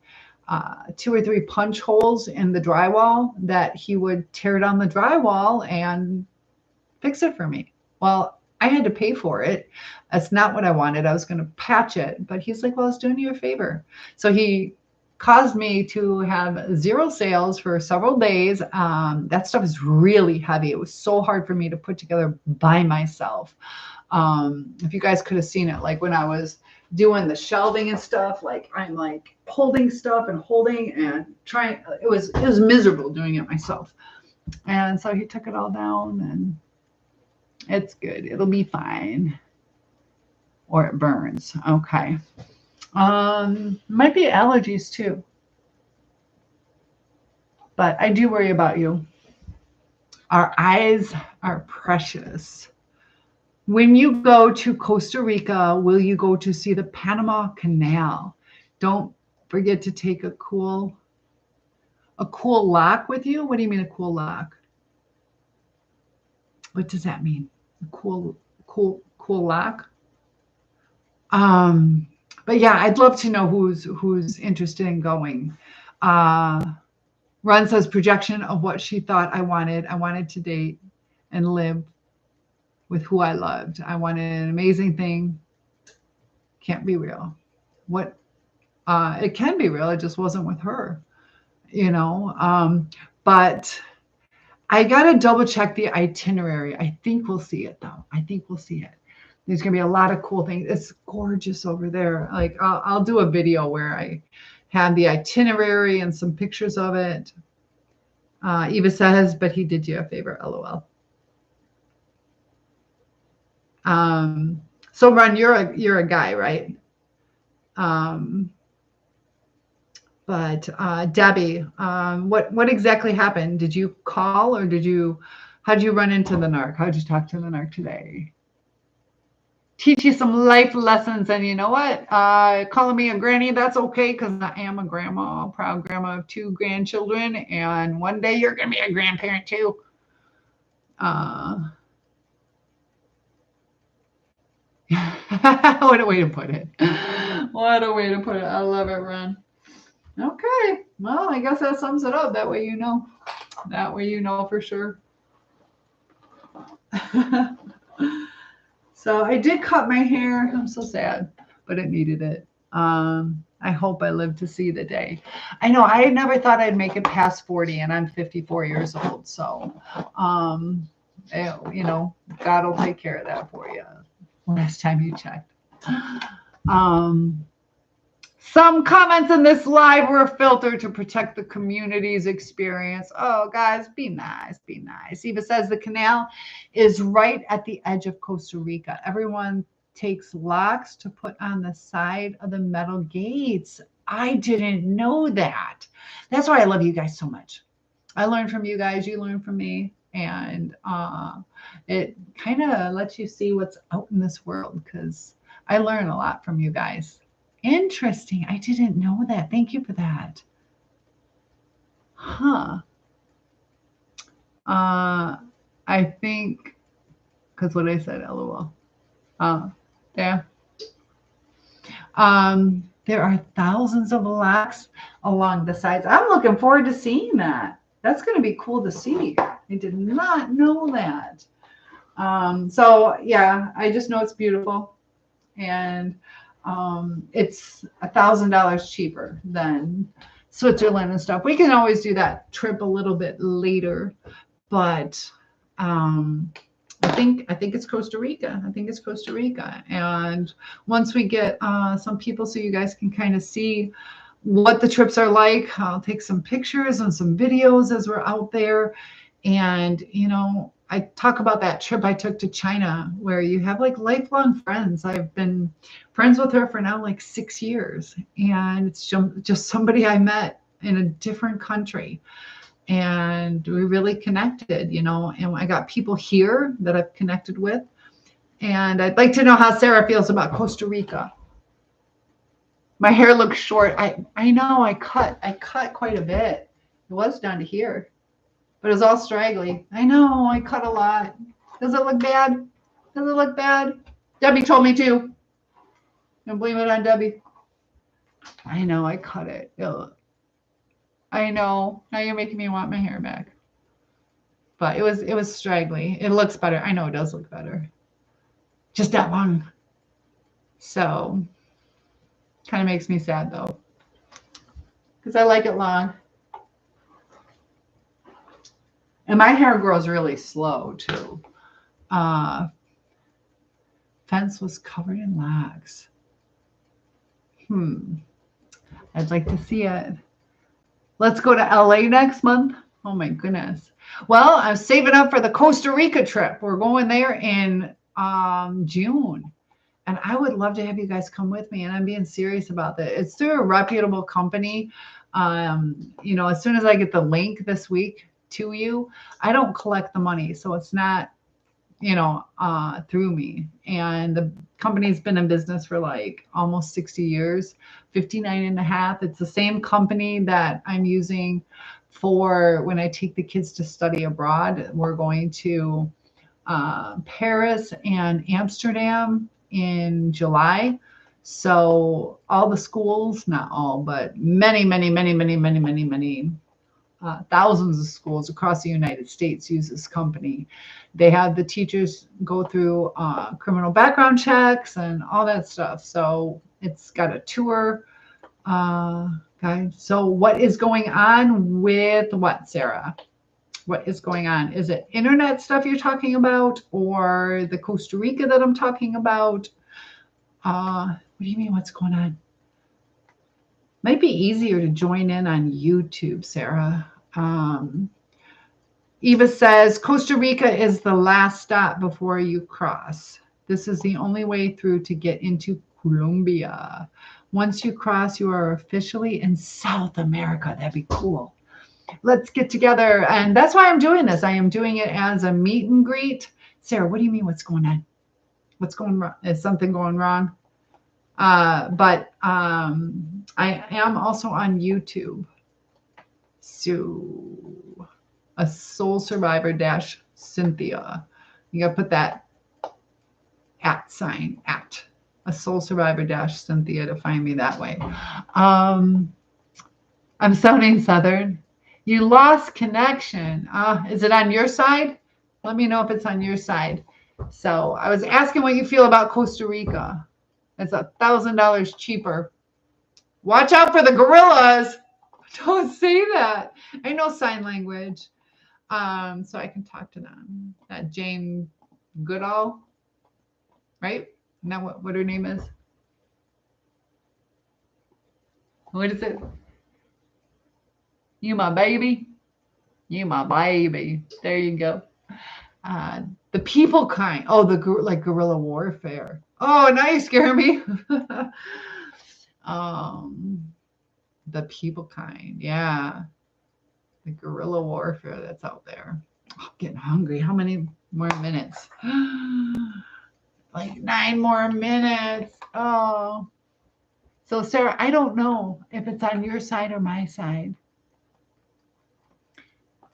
2 or 3 punch holes in the drywall, that he would tear down the drywall and fix it for me. Well, I had to pay for it. That's not what I wanted. I was going to patch it, but he's like, well, I was doing you a favor. So he caused me to have 0 sales for several days. That stuff is really heavy. It was so hard for me to put together by myself. If you guys could have seen it, like when I was doing the shelving and stuff, like I'm like holding stuff and holding and trying. It was miserable doing it myself. And so he took it all down, and it's good. It'll be fine. Or it burns. Okay. Might be allergies too. But I do worry about you. Our eyes are precious. When you go to Costa Rica, will you go to see the Panama Canal? Don't forget to take a cool lock with you. What do you mean a cool lock? What does that mean? A cool lock? But yeah, I'd love to know who's interested in going. Ron says projection of what she thought I wanted. I wanted to date and live with who I loved. I wanted an amazing thing. Can't be real. What? It can be real. It just wasn't with her, you know. But I got to double check the itinerary. I think we'll see it though. I think we'll see it. There's going to be a lot of cool things. It's gorgeous over there. Like I'll do a video where I have the itinerary and some pictures of it. Eva says, but he did you a favor, LOL. So Ron, you're a guy, right? But Debbie, what exactly happened? Did you call, or how'd you run into the narc? How'd you talk to the narc today? Teach you some life lessons. And you know what? Calling me a granny, that's okay, because I am a grandma, a proud grandma of 2 grandchildren. And one day you're going to be a grandparent too. What a way to put it. What a way to put it. I love it, Ron. Okay. Well, I guess that sums it up. That way you know. That way you know for sure. So I did cut my hair. I'm so sad, but it needed it. I hope I live to see the day. I know I never thought I'd make it past 40, and I'm 54 years old. So, you know, God will take care of that for you. Last time you checked. Some comments in this live were filtered to protect the community's experience. Oh, guys, be nice, be nice. Eva says the canal is right at the edge of Costa Rica. Everyone takes locks to put on the side of the metal gates. I didn't know that. That's why I love you guys so much. I learn from you guys. You learn from me. And it kind of lets you see what's out in this world, because I learn a lot from you guys. Interesting. I didn't know that. Thank you for that. Huh. I think, because what I said, LOL. Yeah. There are thousands of locks along the sides. I'm looking forward to seeing that. That's going to be cool to see. I did not know that. So yeah, I just know it's beautiful. And it's $1,000 cheaper than Switzerland and stuff. We can always do that trip a little bit later, but I think it's Costa Rica. I think it's Costa Rica. And once we get some people, so you guys can kind of see what the trips are like, I'll take some pictures and some videos as we're out there. And, you know, I talk about that trip I took to China where you have like lifelong friends. I've been friends with her for now like 6 years. And it's just somebody I met in a different country. And we really connected, you know, and I got people here that I've connected with. And I'd like to know how Sarah feels about Costa Rica. My hair looks short. I know I cut quite a bit. It was down to here, but it was all straggly. I know I cut a lot. Does it look bad? Does it look bad? Debbie told me to. Don't blame it on Debbie. I know I cut it. Ugh. I know. Now you're making me want my hair back. But it was straggly. It looks better. I know it does look better. Just that long. So kind of makes me sad though, because I like it long. And my hair grows really slow too. Fence was covered in logs. I'd like to see it. Let's go to LA next month. Oh my goodness. Well, I'm saving up for the Costa Rica trip. We're going there in June. And I would love to have you guys come with me. And I'm being serious about that. It's through a reputable company. You know, as soon as I get the link this week to you, I don't collect the money. So it's not, you know, through me. And the company's been in business for like almost 60 years, 59 and a half. It's the same company that I'm using for when I take the kids to study abroad. We're going to Paris and Amsterdam in July. So all the schools, not all, but many thousands of schools across the United States use this company. They have the teachers go through criminal background checks and all that stuff. So it's got a tour guide. So what is going on with what, Sarah? What is going on? Is it internet stuff you're talking about, or the Costa Rica that I'm talking about? What do you mean what's going on? Might be easier to join in on YouTube, Sarah. Eva says, Costa Rica is the last stop before you cross. This is the only way through to get into Colombia. Once you cross, you are officially in South America. That'd be cool. Let's get together. And that's why I'm doing this. I am doing it as a meet and greet. Sarah, what do you mean what's going on? What's going wrong? Is something going wrong? But I am also on YouTube. So a soul survivor - Cynthia. You got to put that @ sign at a soul survivor - Cynthia to find me that way. I'm sounding Southern. You lost connection. Is it on your side? Let me know if it's on your side. So I was asking what you feel about Costa Rica. It's $1,000 cheaper. Watch out for the gorillas. Don't say that. I know sign language. So I can talk to them. That Jane Goodall, right? Isn't that what her name is? What is it? You my baby. You my baby. There you go. The people kind. Oh, like guerrilla warfare. Oh, now you scare me. The people kind. Yeah. The guerrilla warfare that's out there. Oh, I'm getting hungry. How many more minutes? Like 9 more minutes. Oh. So, Sarah, I don't know if it's on your side or my side.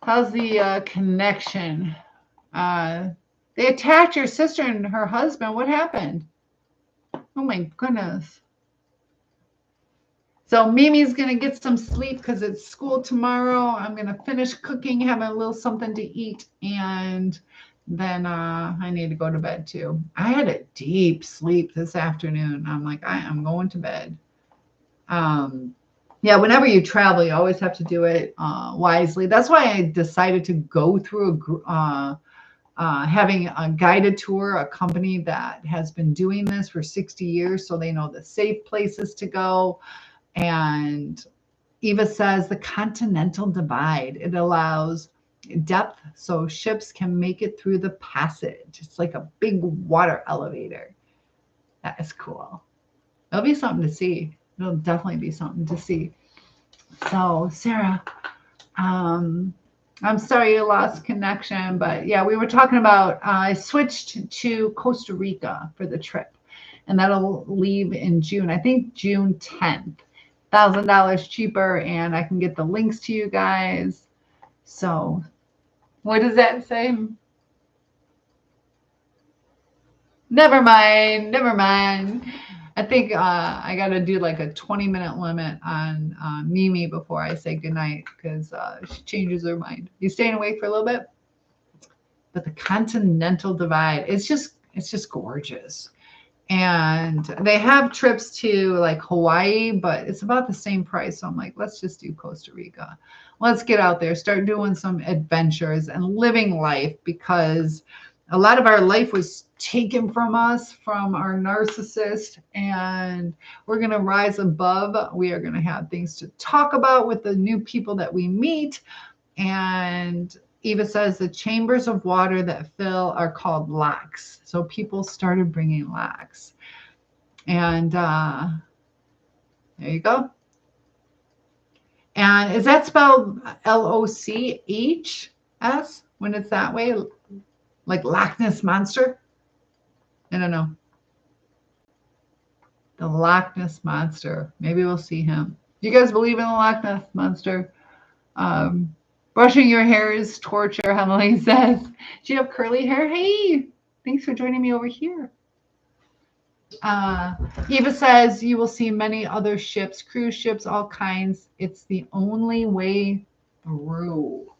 How's the connection? They attacked your sister and her husband. What happened? Oh, my goodness. So Mimi's going to get some sleep because it's school tomorrow. I'm going to finish cooking, have a little something to eat, and then I need to go to bed too. I had a deep sleep this afternoon. I'm like, I am going to bed. Yeah, whenever you travel, you always have to do it wisely. That's why I decided to go through having a guided tour, a company that has been doing this for 60 years, so they know the safe places to go. And Eva says the continental divide, it allows depth so ships can make it through the passage. It's like a big water elevator. That is cool. It'll be something to see. It'll definitely be something to see. So, Sarah, I'm sorry you lost connection, but yeah, we were talking about, I switched to Costa Rica for the trip, and that'll leave in June. I think June 10th. $1,000 cheaper, and I can get the links to you guys. So, what does that say? Never mind. Never mind. I think I got to do like a 20-minute limit on Mimi before I say goodnight because she changes her mind. You staying awake for a little bit? But the Continental Divide, it's just gorgeous. And they have trips to like Hawaii, but it's about the same price. So I'm like, let's just do Costa Rica. Let's get out there, start doing some adventures and living life, because a lot of our life was taken from us from our narcissist, and we're going to rise above. We are going to have things to talk about with the new people that we meet. And Eva says the chambers of water that fill are called locks. So people started bringing locks. And there you go. And is that spelled Lochs when it's that way? Like Loch Ness Monster? I don't know. The Loch Ness Monster. Maybe we'll see him. Do you guys believe in the Loch Ness Monster? Brushing your hair is torture, Emily says. Do you have curly hair? Hey, thanks for joining me over here. Eva says you will see many other ships, cruise ships, all kinds. It's the only way through.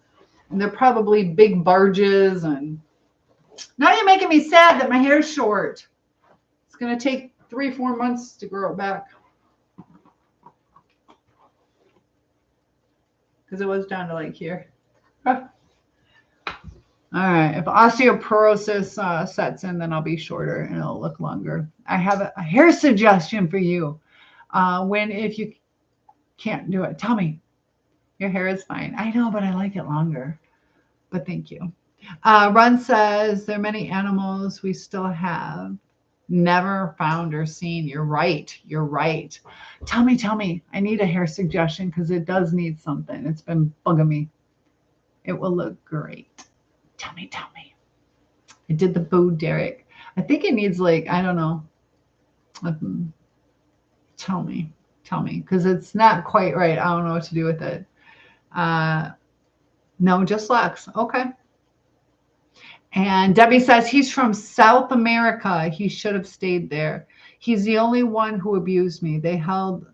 And they're probably big barges. And now you're making me sad that my hair's short. It's going to take 3-4 months to grow it back. Because it was down to like here. All right. If osteoporosis sets in, then I'll be shorter and it'll look longer. I have a hair suggestion for you. If you can't do it, tell me. Your hair is fine. I know, but I like it longer. But thank you. Run says there are many animals we still have never found or seen. You're right. You're right. Tell me. I need a hair suggestion because it does need something. It's been bugging me. It will look great. Tell me. I did the Boo Derek. I think it needs like, I don't know. Tell me, because it's not quite right. I don't know what to do with it. No, just locks. Okay. And Debbie says he's from South America. He should have stayed there. He's the only one who abused me. They held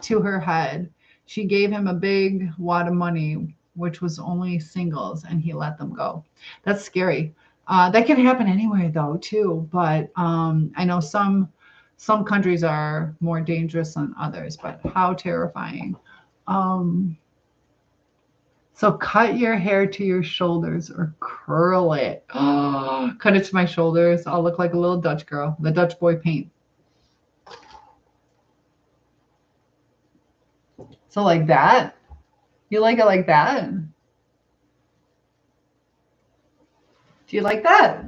to her head. She gave him a big wad of money, which was only singles, and he let them go. That's scary. That can happen anywhere though too. But I know some countries are more dangerous than others, but how terrifying. So cut your hair to your shoulders or curl it. Cut it to my shoulders. I'll look like a little Dutch girl. The Dutch boy paint. So like that? You like it like that? Do you like that?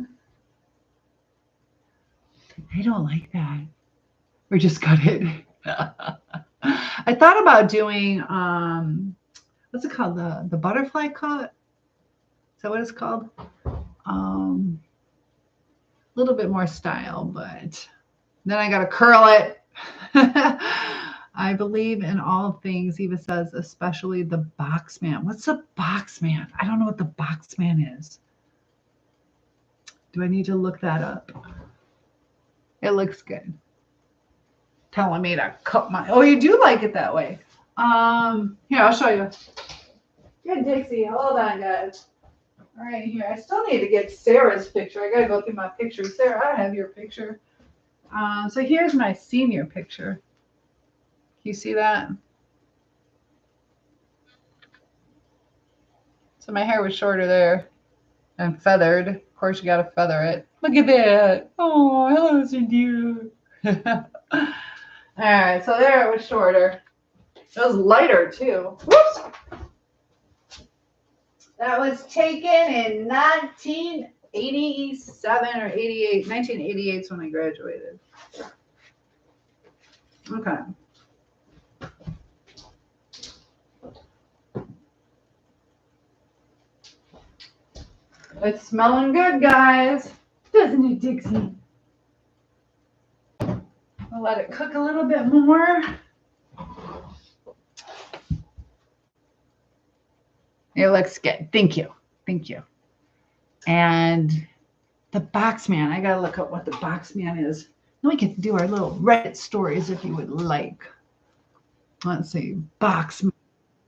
I don't like that. Or just cut it. I thought about doing what's it called? The butterfly cut? Is that what it's called? A little bit more style, but then I got to curl it. I believe in all things, Eva says, especially the box man. What's a box man? I don't know what the box man is. Do I need to look that up? It looks good. Telling me to cut my... Oh, you do like it that way. Here, I'll show you. Good, Dixie. Hold on, guys. All right, here. I still need to get Sarah's picture. I got to go through my pictures. Sarah, I have your picture. So here's my senior picture. You see that? So my hair was shorter there and feathered. Of course, you got to feather it. Look at that. Oh, hello, Cindy. All right, so there it was shorter. It was lighter too. Whoops. That was taken in 1987 or 88. 1988 is when I graduated. Okay. It's smelling good, guys. Doesn't it, Dixie? I'll let it cook a little bit more. It looks good. Thank you. Thank you. And the box man. I got to look up what the box man is. Then we can do our little Reddit stories if you would like. Let's see. Box man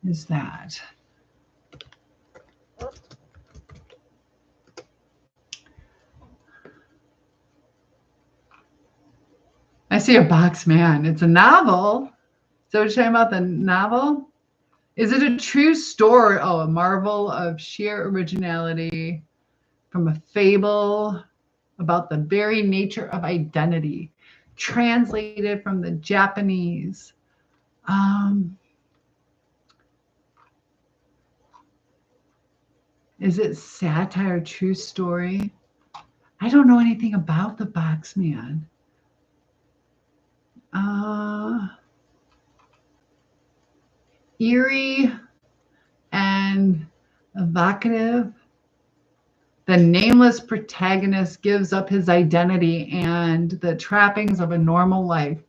is that. I see a box man. It's a novel. So we're talking about the novel. Is it a true story? Oh, a marvel of sheer originality from a fable about the very nature of identity, translated from the Japanese. Is it satire, true story? I don't know anything about the box man. Eerie and evocative. The nameless protagonist gives up his identity and the trappings of a normal life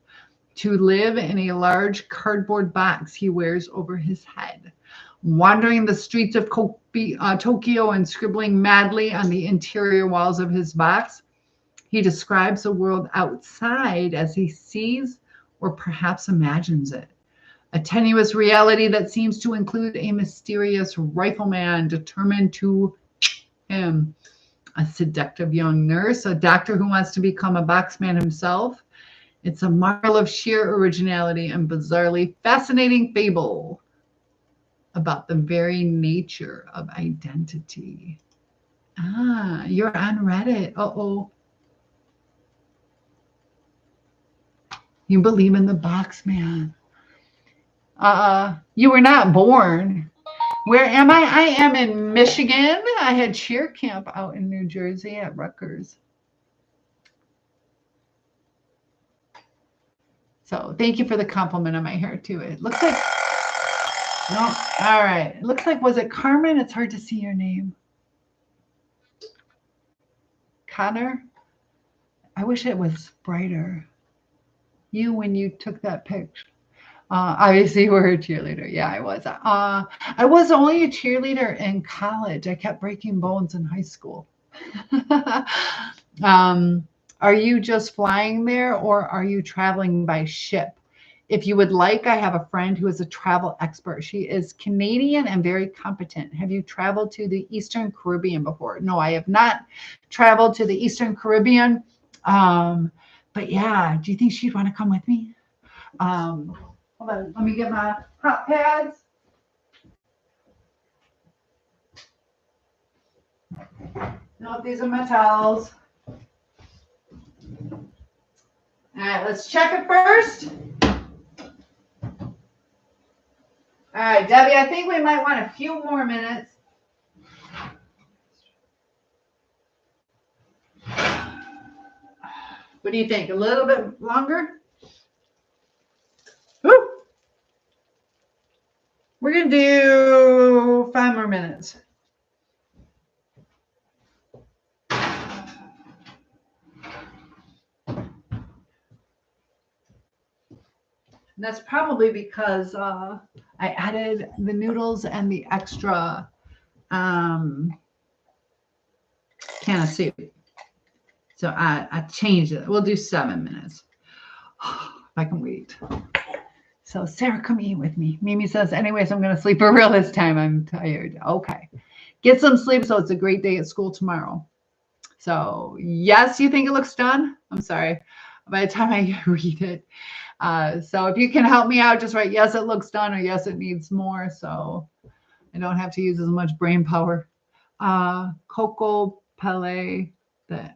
to live in a large cardboard box he wears over his head, wandering the streets of Tokyo and scribbling madly on the interior walls of his box. He describes the world outside as he sees or perhaps imagines it. A tenuous reality that seems to include a mysterious rifleman determined to him, a seductive young nurse, a doctor who wants to become a boxman himself. It's a marvel of sheer originality and bizarrely fascinating fable about the very nature of identity. Ah, you're on Reddit. Uh-oh. You believe in the box man. You were not born. Where am I? I am in Michigan. I had cheer camp out in New Jersey at Rutgers. So thank you for the compliment on my hair too. It looks like, no, all right. It looks like, was it Carmen? It's hard to see your name. Connor? I wish it was brighter. You, when you took that picture. Obviously, you were a cheerleader. Yeah, I was. I was only a cheerleader in college. I kept breaking bones in high school. Are you just flying there or are you traveling by ship? If you would like, I have a friend who is a travel expert. She is Canadian and very competent. Have you traveled to the Eastern Caribbean before? No, I have not traveled to the Eastern Caribbean. But yeah, do you think she'd want to come with me? Hold on, let me get my hot pads. No, these are my towels. All right, let's check it first. All right, Debbie, I think we might want a few more minutes. What do you think? A little bit longer? Woo! We're going to do 5 more minutes. And that's probably because I added the noodles and the extra can of soup. So I changed it. We'll do 7 minutes. If I can wait. So Sarah, come eat with me. Mimi says, anyways, I'm going to sleep for real this time. I'm tired. Okay. Get some sleep so it's a great day at school tomorrow. So yes, you think it looks done? I'm sorry. By the time I read it. So if you can help me out, just write, yes, it looks done, or yes, it needs more. So I don't have to use as much brain power. Coco Pele, the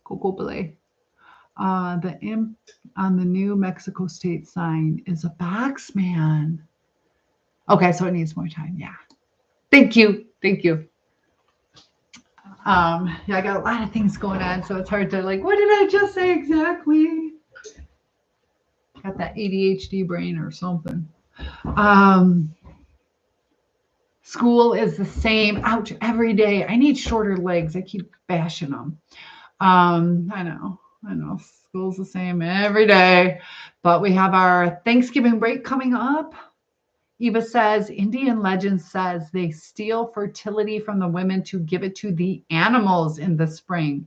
Coco Pele. The imp on the New Mexico State sign is a box man. Okay, so it needs more time. Yeah. Thank you. Thank you. Yeah, I got a lot of things going on, so it's hard to like, what did I just say exactly? Got that ADHD brain or something. School is the same. Ouch, every day. I need shorter legs. I keep bashing them. I know. School's the same every day, but we have our Thanksgiving break coming up. Eva says, Indian legend says they steal fertility from the women to give it to the animals in the spring.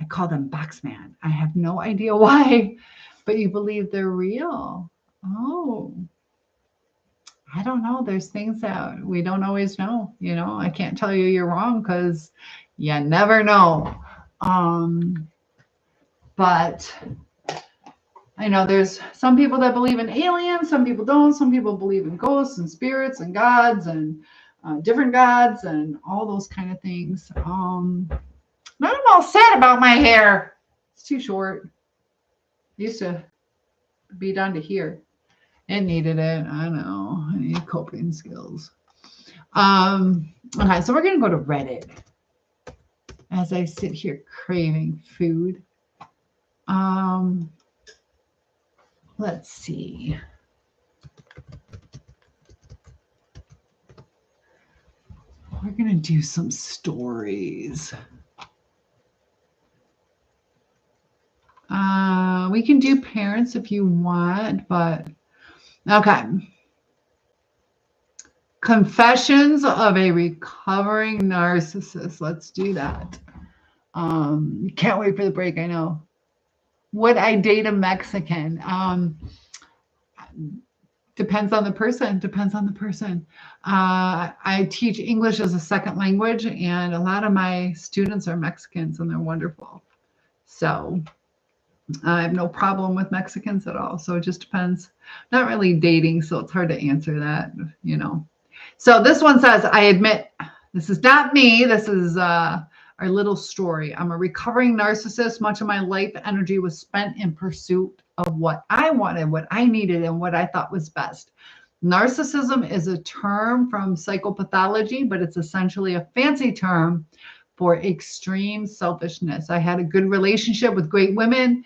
I call them boxman. I have no idea why, but you believe they're real. Oh, I don't know. There's things that we don't always know. I can't tell you you're wrong because you never know. But I know there's some people that believe in aliens, some people don't. Some people believe in ghosts and spirits and gods and different gods and all those kind of things. I'm all sad about my hair. It's too short. It used to be down to here. It needed it. I know. I need coping skills. Okay, so we're going to go to Reddit as I sit here craving food. Let's see. We're going to do some stories. We can do parents if you want, but okay. Confessions of a recovering narcissist. Let's do that. Can't wait for the break. I know. Would I date a Mexican? Depends on the person. I teach English as a second language, and a lot of my students are Mexicans, and they're wonderful. So I have no problem with Mexicans at all. So it just depends. Not really dating, so it's hard to answer that, So this one says, I admit, this is not me. This is our little story. I'm a recovering narcissist. Much of my life energy was spent in pursuit of what I wanted, what I needed, and what I thought was best. Narcissism is a term from psychopathology, but it's essentially a fancy term for extreme selfishness. I had a good relationship with great women,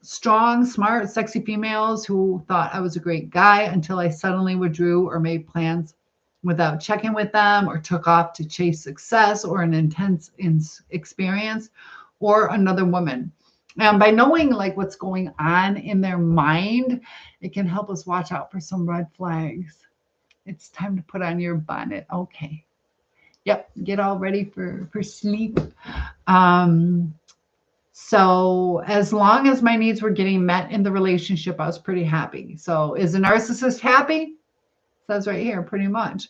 strong, smart, sexy females who thought I was a great guy until I suddenly withdrew or made plans without checking with them or took off to chase success or an intense experience or another woman. And by knowing like what's going on in their mind, it can help us watch out for some red flags. It's time to put on your bonnet. Okay. Yep. Get all ready for sleep. So as long as my needs were getting met in the relationship, I was pretty happy. So is a narcissist happy? Says right here, pretty much.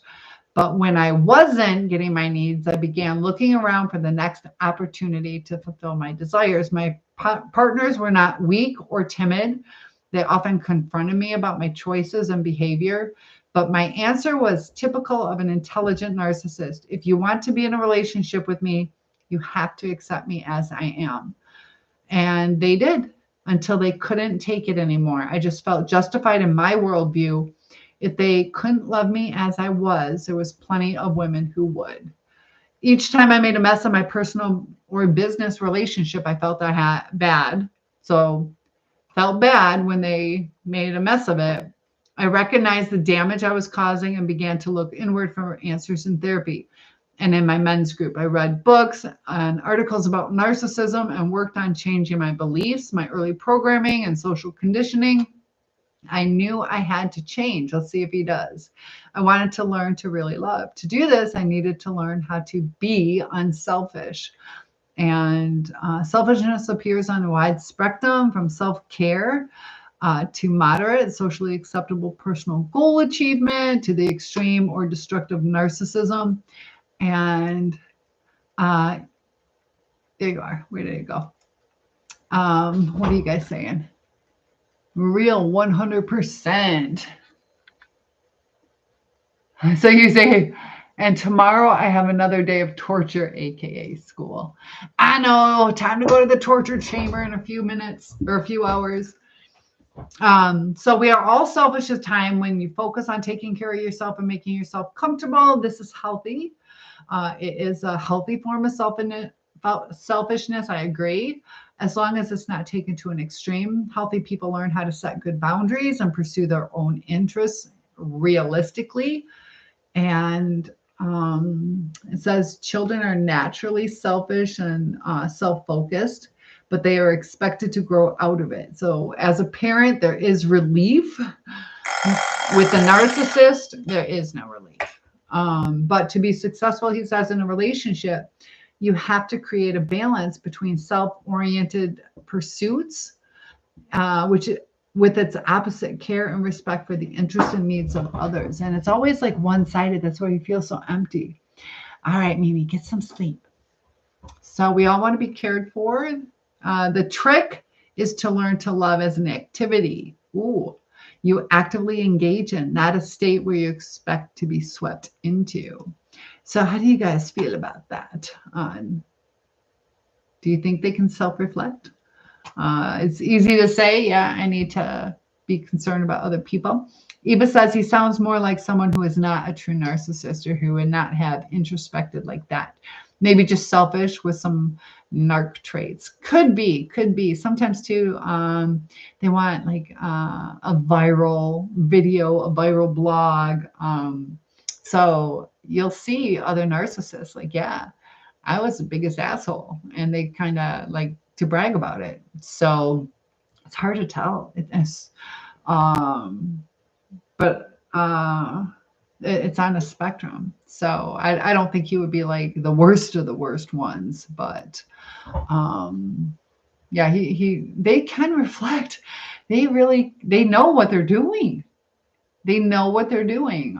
But when I wasn't getting my needs, I began looking around for the next opportunity to fulfill my desires. My partners were not weak or timid. They often confronted me about my choices and behavior. But my answer was typical of an intelligent narcissist. If you want to be in a relationship with me, you have to accept me as I am. And they did until they couldn't take it anymore. I just felt justified in my worldview. If they couldn't love me as I was, there was plenty of women who would. Each time I made a mess of my personal or business relationship, I felt I had bad. So felt bad when they made a mess of it. I recognized the damage I was causing and began to look inward for answers in therapy. And in my men's group, I read books and articles about narcissism and worked on changing my beliefs, my early programming and social conditioning. I knew I had to change. Let's see if he does. I wanted to learn to really love. To do this, I needed to learn how to be unselfish. And selfishness appears on a wide spectrum from self-care to moderate, socially acceptable personal goal achievement to the extreme or destructive narcissism. And there you are. Where did it go? What are you guys saying? Real 100%. So you say, and tomorrow I have another day of torture, aka school. I know, time to go to the torture chamber in a few minutes or a few hours. So we are all selfish at time when you focus on taking care of yourself and making yourself comfortable. This is healthy. It is a healthy form of selfishness. I agree. As long as it's not taken to an extreme, healthy people learn how to set good boundaries and pursue their own interests realistically. And it says children are naturally selfish and self-focused, but they are expected to grow out of it. So as a parent, there is relief. With the narcissist, there is no relief. But to be successful, he says, in a relationship, you have to create a balance between self-oriented pursuits, which with its opposite, care and respect for the interests and needs of others. And it's always like one-sided. That's why you feel so empty. All right, Mimi, get some sleep. So we all want to be cared for. The trick is to learn to love as an activity. Ooh, you actively engage in, not a state where you expect to be swept into. So how do you guys feel about that? Do you think they can self-reflect? It's easy to say, yeah, I need to be concerned about other people. Eva says he sounds more like someone who is not a true narcissist or who would not have introspected like that. Maybe just selfish with some narc traits. Could be. Sometimes too, they want like a viral video, a viral blog. So you'll see other narcissists like, yeah, I was the biggest asshole. And they kind of like to brag about it. So it's hard to tell. It's it's on a spectrum. So I don't think he would be like the worst of the worst ones, but yeah, they can reflect. They know what they're doing. They know what they're doing.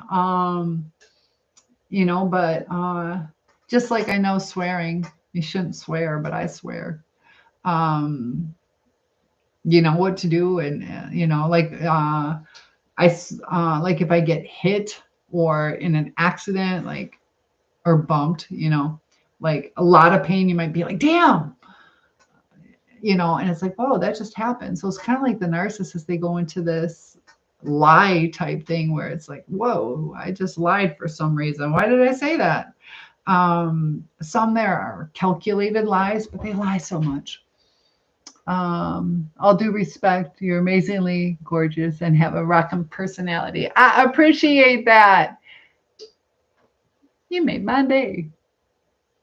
But just like I know swearing, you shouldn't swear, but I swear. You know what to do, and like like if I get hit or in an accident, like, or bumped, like a lot of pain, you might be like, damn, and it's like, whoa, that just happened. So it's kind of like the narcissist, they go into this lie type thing where it's like, whoa, I just lied for some reason. Why did I say that? Some there are calculated lies, but they lie so much. All due respect, you're amazingly gorgeous and have a rockin' personality. I appreciate that. You made my day.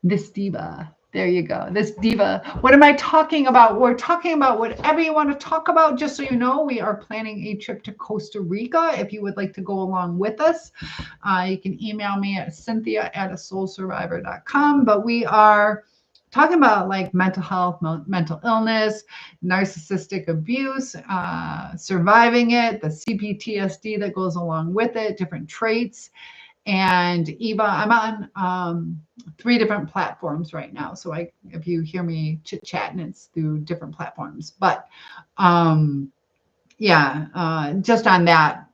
This diva. There you go. This diva. What am I talking about? We're talking about whatever you want to talk about. Just so you know, we are planning a trip to Costa Rica. If you would like to go along with us, you can email me at cynthia@asoulsurvivor.com. But we are talking about like mental health, mental illness, narcissistic abuse, surviving it, the C-PTSD that goes along with it, different traits. And Eva, I'm on 3 different platforms right now. So if you hear me chit-chatting, it's through different platforms. But yeah, just on that,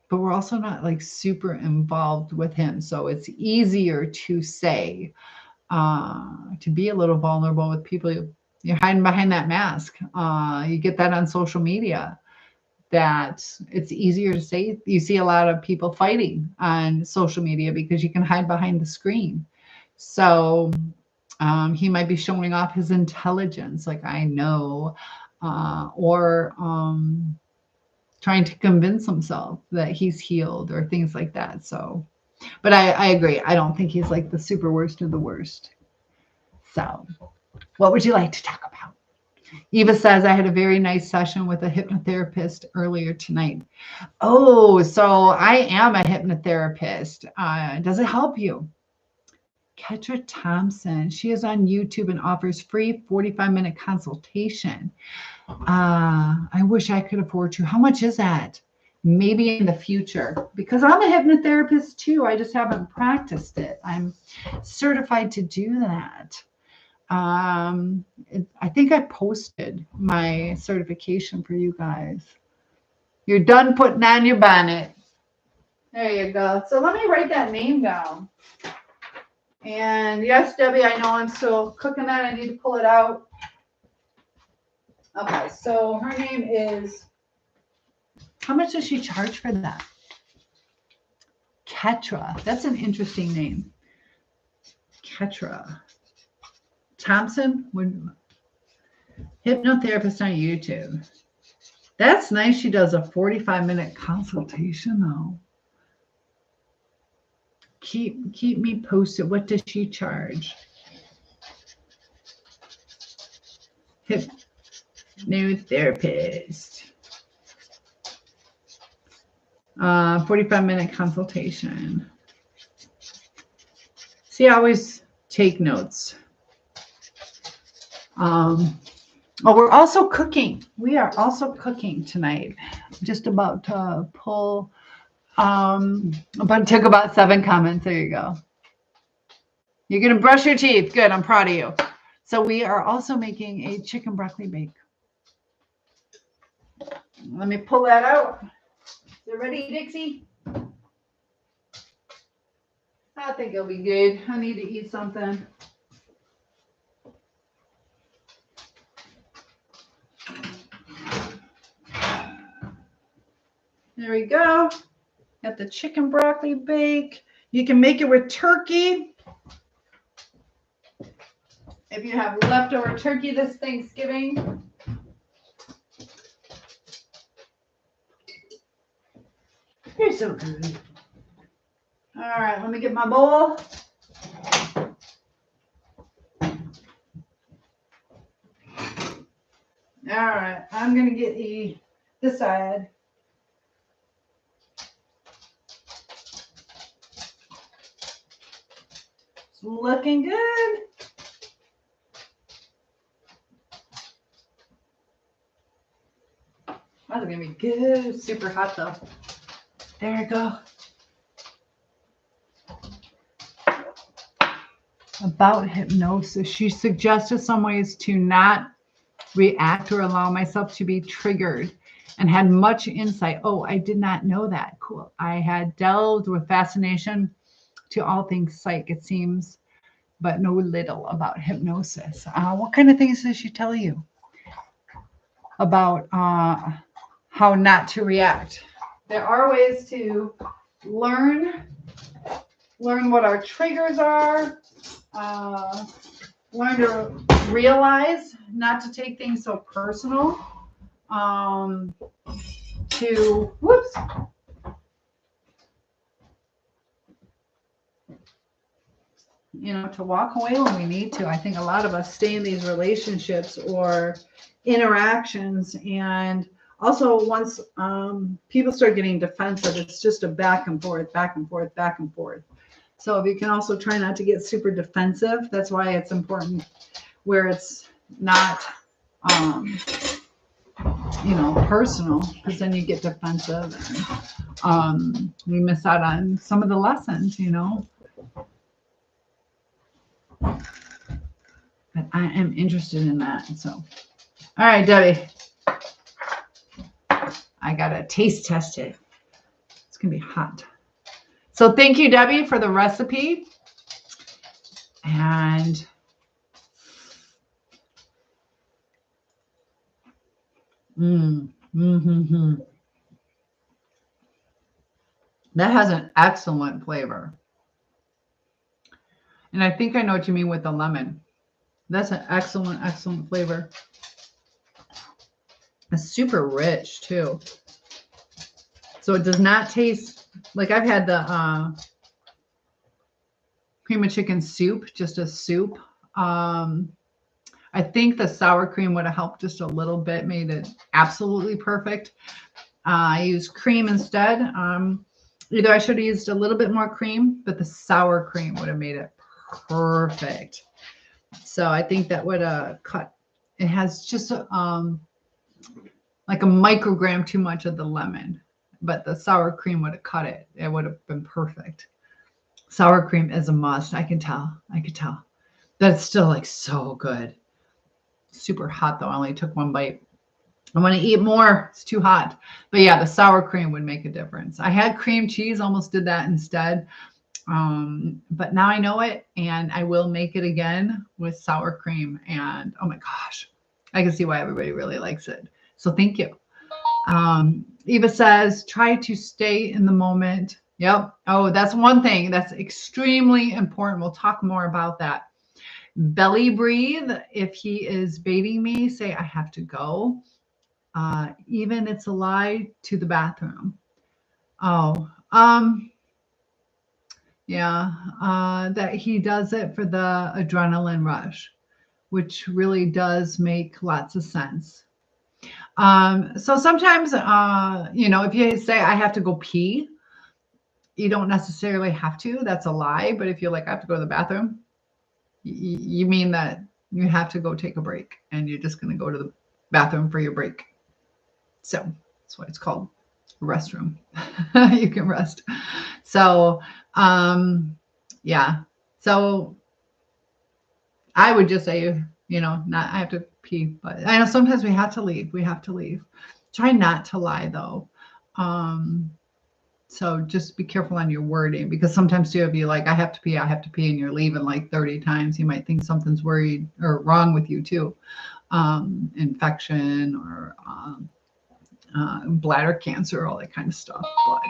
but we're also not like super involved with him. So it's easier to say, to be a little vulnerable with people. You're hiding behind that mask. You get that on social media, that it's easier to say. You see a lot of people fighting on social media because you can hide behind the screen. So he might be showing off his intelligence, like I know, or trying to convince himself that he's healed or things like that. So, but I agree. I don't think he's like the super worst of the worst. So what would you like to talk about? Eva says, I had a very nice session with a hypnotherapist earlier tonight. Oh, so I am a hypnotherapist. Does it help you? Ketra Thompson. She is on YouTube and offers free 45-minute consultation. I wish I could afford to. How much is that? Maybe in the future, because I'm a hypnotherapist too. I just haven't practiced it. I'm certified to do that. I think I posted my certification for you guys. You're done putting on your bonnet. There you go. So let me write that name down. And yes, Debbie, I know I'm still cooking that. I need to pull it out. Okay, so her name is, how much does she charge for that? Ketra. That's an interesting name. Ketra Thompson, hypnotherapist on YouTube. That's nice. She does a 45-minute consultation though. Keep me posted. What does she charge? Hypnotherapist. 45-minute consultation. See, I always take notes. Oh, we're also cooking. We are also cooking tonight. Just about to pull. But took about 7 comments. There you go. You're gonna brush your teeth. Good. I'm proud of you. So we are also making a chicken broccoli bake. Let me pull that out. Is it ready, Dixie? I think it'll be good. I need to eat something. There we go. Got the chicken broccoli bake. You can make it with turkey. If you have leftover turkey this Thanksgiving. You're so good. All right, let me get my bowl. All right, I'm going to get this side. It's looking good. That's going to be good. Super hot though. There we go. About hypnosis, she suggested some ways to not react or allow myself to be triggered, and had much insight. Oh, I did not know that. Cool. I had delved with fascination to all things psych, it seems, but know little about hypnosis. What kind of things does she tell you about how not to react? There are ways to learn what our triggers are, learn to realize not to take things so personal, to walk away when we need to. I think a lot of us stay in these relationships or interactions, and also once people start getting defensive, it's just a back and forth, back and forth, back and forth. So if you can also try not to get super defensive, that's why it's important where it's not, personal, because then you get defensive and you miss out on some of the lessons, But I am interested in that. So, all right, Debbie, I got to taste test it. It's going to be hot. So thank you, Debbie, for the recipe. And that has an excellent flavor. And I think I know what you mean with the lemon. That's an excellent, excellent flavor. It's super rich too. So it does not taste like I've had the cream of chicken soup, just a soup. I think the sour cream would have helped just a little bit, made it absolutely perfect. I used cream instead. Either I should have used a little bit more cream, but the sour cream would have made it perfect. So I think that would cut. It has just like a microgram too much of the lemon, but the sour cream would have cut it. It would have been perfect. Sour cream is a must. I can tell. I could tell. But it's still like so good. Super hot though. I only took 1 bite. I want to eat more. It's too hot. But yeah, the sour cream would make a difference. I had cream cheese, almost did that instead. But now I know it, and I will make it again with sour cream. And oh my gosh, I can see why everybody really likes it. So thank you. Eva says, try to stay in the moment. Yep. Oh, that's one thing that's extremely important. We'll talk more about that. Belly breathe. If he is baiting me, say, I have to go. Even it's a lie, to the bathroom. Oh, yeah, that he does it for the adrenaline rush, which really does make lots of sense. So sometimes, if you say, I have to go pee, you don't necessarily have to. That's a lie. But if you're like, I have to go to the bathroom, you mean that you have to go take a break and you're just going to go to the bathroom for your break. So that's why it's called a restroom. You can rest. So, yeah. So I would just say, not, I have to pee, but I know sometimes we have to leave. We have to leave. Try not to lie though. So just be careful on your wording, because sometimes too, if you like, I have to pee, and you're leaving like 30 times, you might think something's worried or wrong with you too. Infection or bladder cancer, all that kind of stuff. But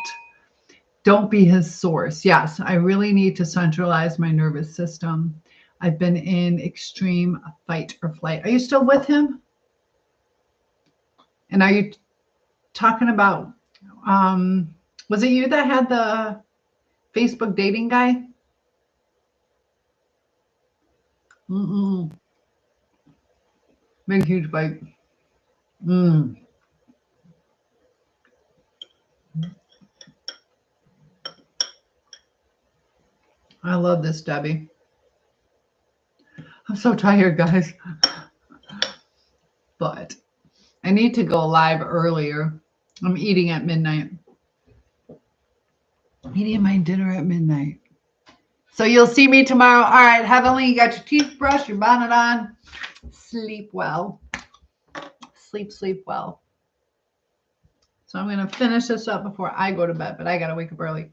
don't be his source. Yes, I really need to centralize my nervous system. I've been in extreme fight or flight. Are you still with him? And are you talking about, was it you that had the Facebook dating guy? Big, huge bite. I love this, Debbie. I'm so tired, guys. But I need to go live earlier. I'm eating at midnight. Eating my dinner at midnight. So you'll see me tomorrow. All right, Heavenly, you got your teeth brushed, your bonnet on. Sleep well. Sleep well. So I'm going to finish this up before I go to bed, but I got to wake up early.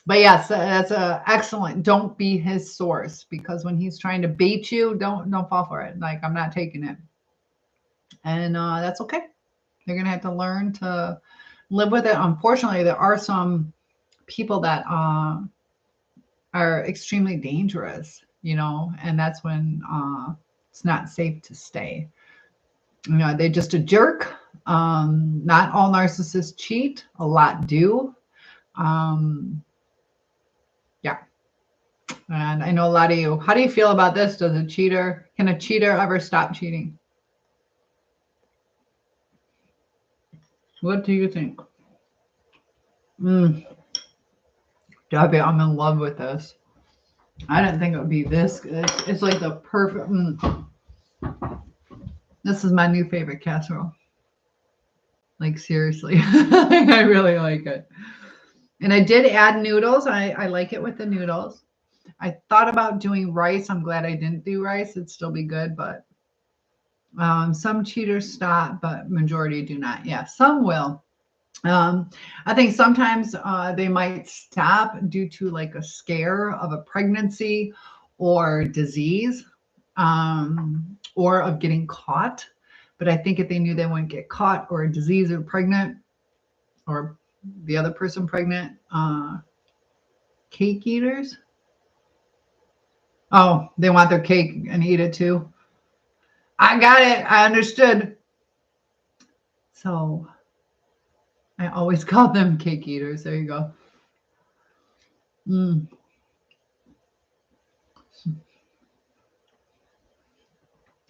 But yes, that's excellent. Don't be his source, because when he's trying to bait you, don't fall for it. Like, I'm not taking it. And that's okay. You're going to have to learn to live with it. Unfortunately, there are some people that are extremely dangerous, and that's when it's not safe to stay. They're just a jerk. Not all narcissists cheat. A lot do. Yeah. And I know a lot of you. How do you feel about this? Can a cheater ever stop cheating? What do you think? Debbie, I'm in love with this. I didn't think it would be this good. It's like the perfect. This is my new favorite casserole. Like, seriously. I really like it. And I did add noodles. I like it with the noodles. I thought about doing rice. I'm glad I didn't do rice. It'd still be good, but some cheaters stop, but majority do not. Yeah, some will. I think sometimes they might stop due to like a scare of a pregnancy or disease, or of getting caught. But I think if they knew they wouldn't get caught, or a disease, or pregnant, or the other person pregnant, cake eaters. Oh, they want their cake and eat it too. I got it. I understood. So I always call them cake eaters. There you go.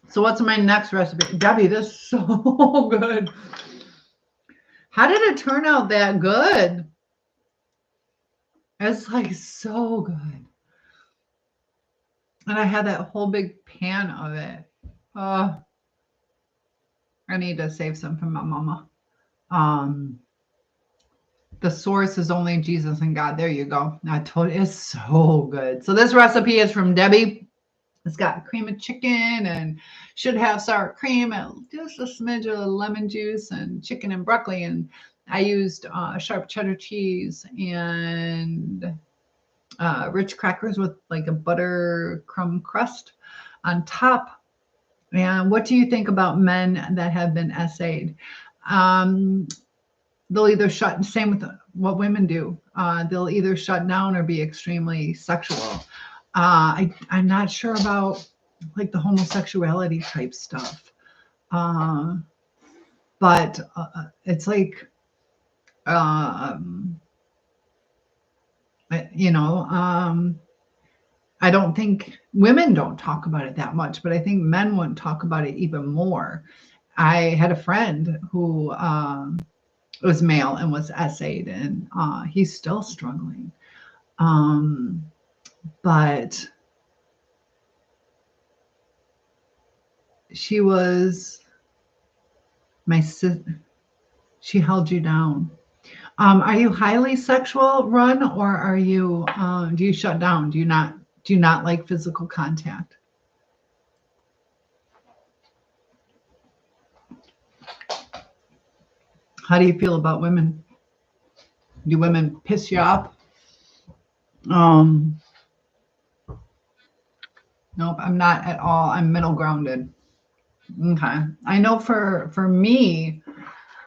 So what's my next recipe? Debbie, this is so good. How did it turn out that good? It's like so good. And I had that whole big pan of it. I need to save some for my mama. The source is only Jesus and God. There you go. I told you, it's so good. So this recipe is from Debbie. It's got cream of chicken and should have sour cream and just a smidge of lemon juice and chicken and broccoli. And I used sharp cheddar cheese and rich crackers with like a butter crumb crust on top. And what do you think about men that have been SA'd? They'll either same with what women do. They'll either shut down or be extremely sexual. I'm not sure about like the homosexuality type stuff. But it's like, you know, I don't think women don't talk about it that much, but I think men wouldn't talk about it even more. I had a friend who was male and was SA'd, and he's still struggling. But she was my sister. She held you down. Are you highly sexual, Run, or are you? Do you shut down? Do you not like physical contact? How do you feel about women? Do women piss you off? Nope, I'm not at all. I'm middle grounded. Okay. I know for me,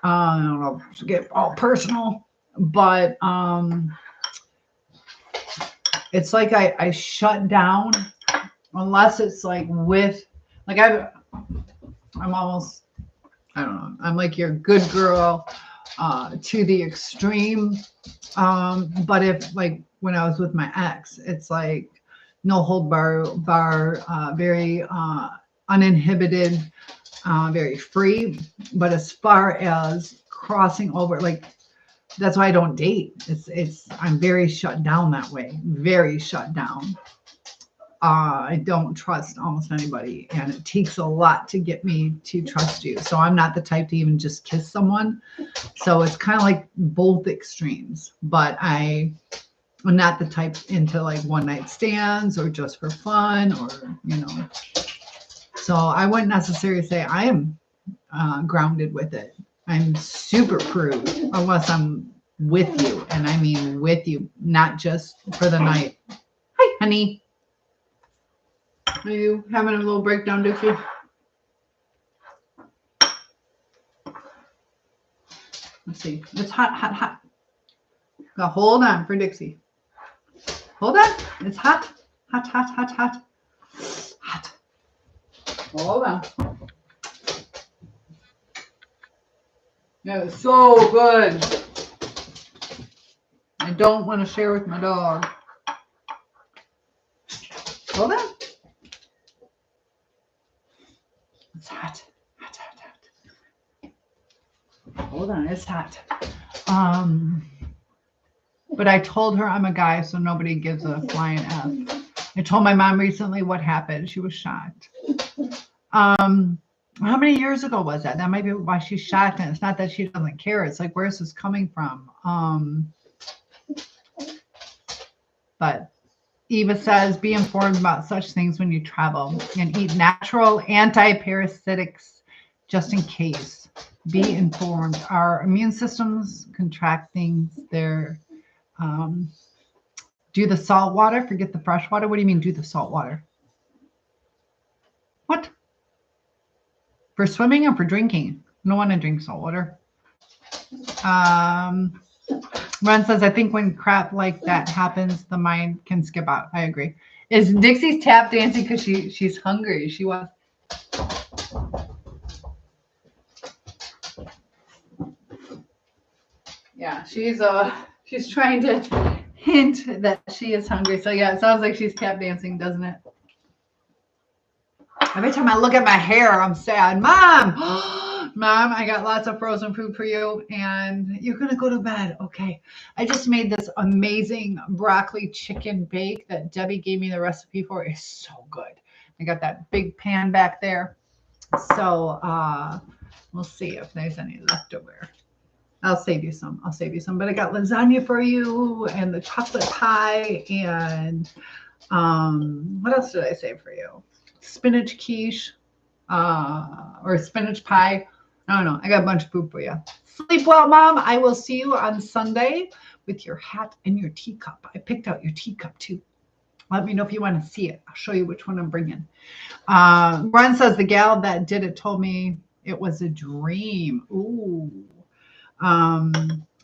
I don't know to get all personal, but it's like I shut down unless it's like with like I'm almost, I don't know, I'm like your good girl to the extreme. But if like when I was with my ex, it's like no hold bar, very uninhibited, very free. But as far as crossing over, like that's why I don't date. I'm very shut down that way, very shut down. I don't trust almost anybody, and it takes a lot to get me to trust you. So I'm not the type to even just kiss someone. So it's kind of like both extremes, but I'm not the type into like one night stands or just for fun or, you know. So I wouldn't necessarily say I am grounded with it. I'm super prude unless I'm with you. And I mean with you, not just for the night. Hi, honey. Are you having a little breakdown, Dixie? Let's see. It's hot, hot, hot. Now hold on for Dixie. Hold on. It's hot. Hot, hot, hot, hot. Hot. Hold on. Yeah, it's so good. I don't want to share with my dog. Hold on. It's hot. Hot, hot, hot. Hold on, it's hot. But I told her I'm a guy, so nobody gives a flying F. I told my mom recently what happened. She was shocked. How many years ago was that? That might be why she's shocked. And it's not that she doesn't care. It's like, where's this coming from? But Eva says, be informed about such things when you travel and eat natural anti-parasitics just in case. Be informed. Our immune systems contract things. They're do the salt water, forget the fresh water. What do you mean do the salt water? What? For swimming or for drinking? No one to drink salt water. Ron says, I think when crap like that happens, the mind can skip out. I agree. Is Dixie's tap dancing because she's hungry? She wants. Yeah, she's trying to hint that she is hungry. So yeah, it sounds like she's tap dancing, doesn't it? Every time I look at my hair, I'm sad. Mom, Mom, I got lots of frozen food for you, and you're going to go to bed. Okay. I just made this amazing broccoli chicken bake that Debbie gave me the recipe for. It's so good. I got that big pan back there. So we'll see if there's any leftover. I'll save you some. But I got lasagna for you and the chocolate pie and what else did I save for you? Spinach quiche or spinach pie. I don't know. I got a bunch of food for you. Sleep well, Mom. I will see you on Sunday with your hat and your teacup. I picked out your teacup too. Let me know if you want to see it. I'll show you which one I'm bringing. Ron says the gal that did it told me it was a dream. Ooh.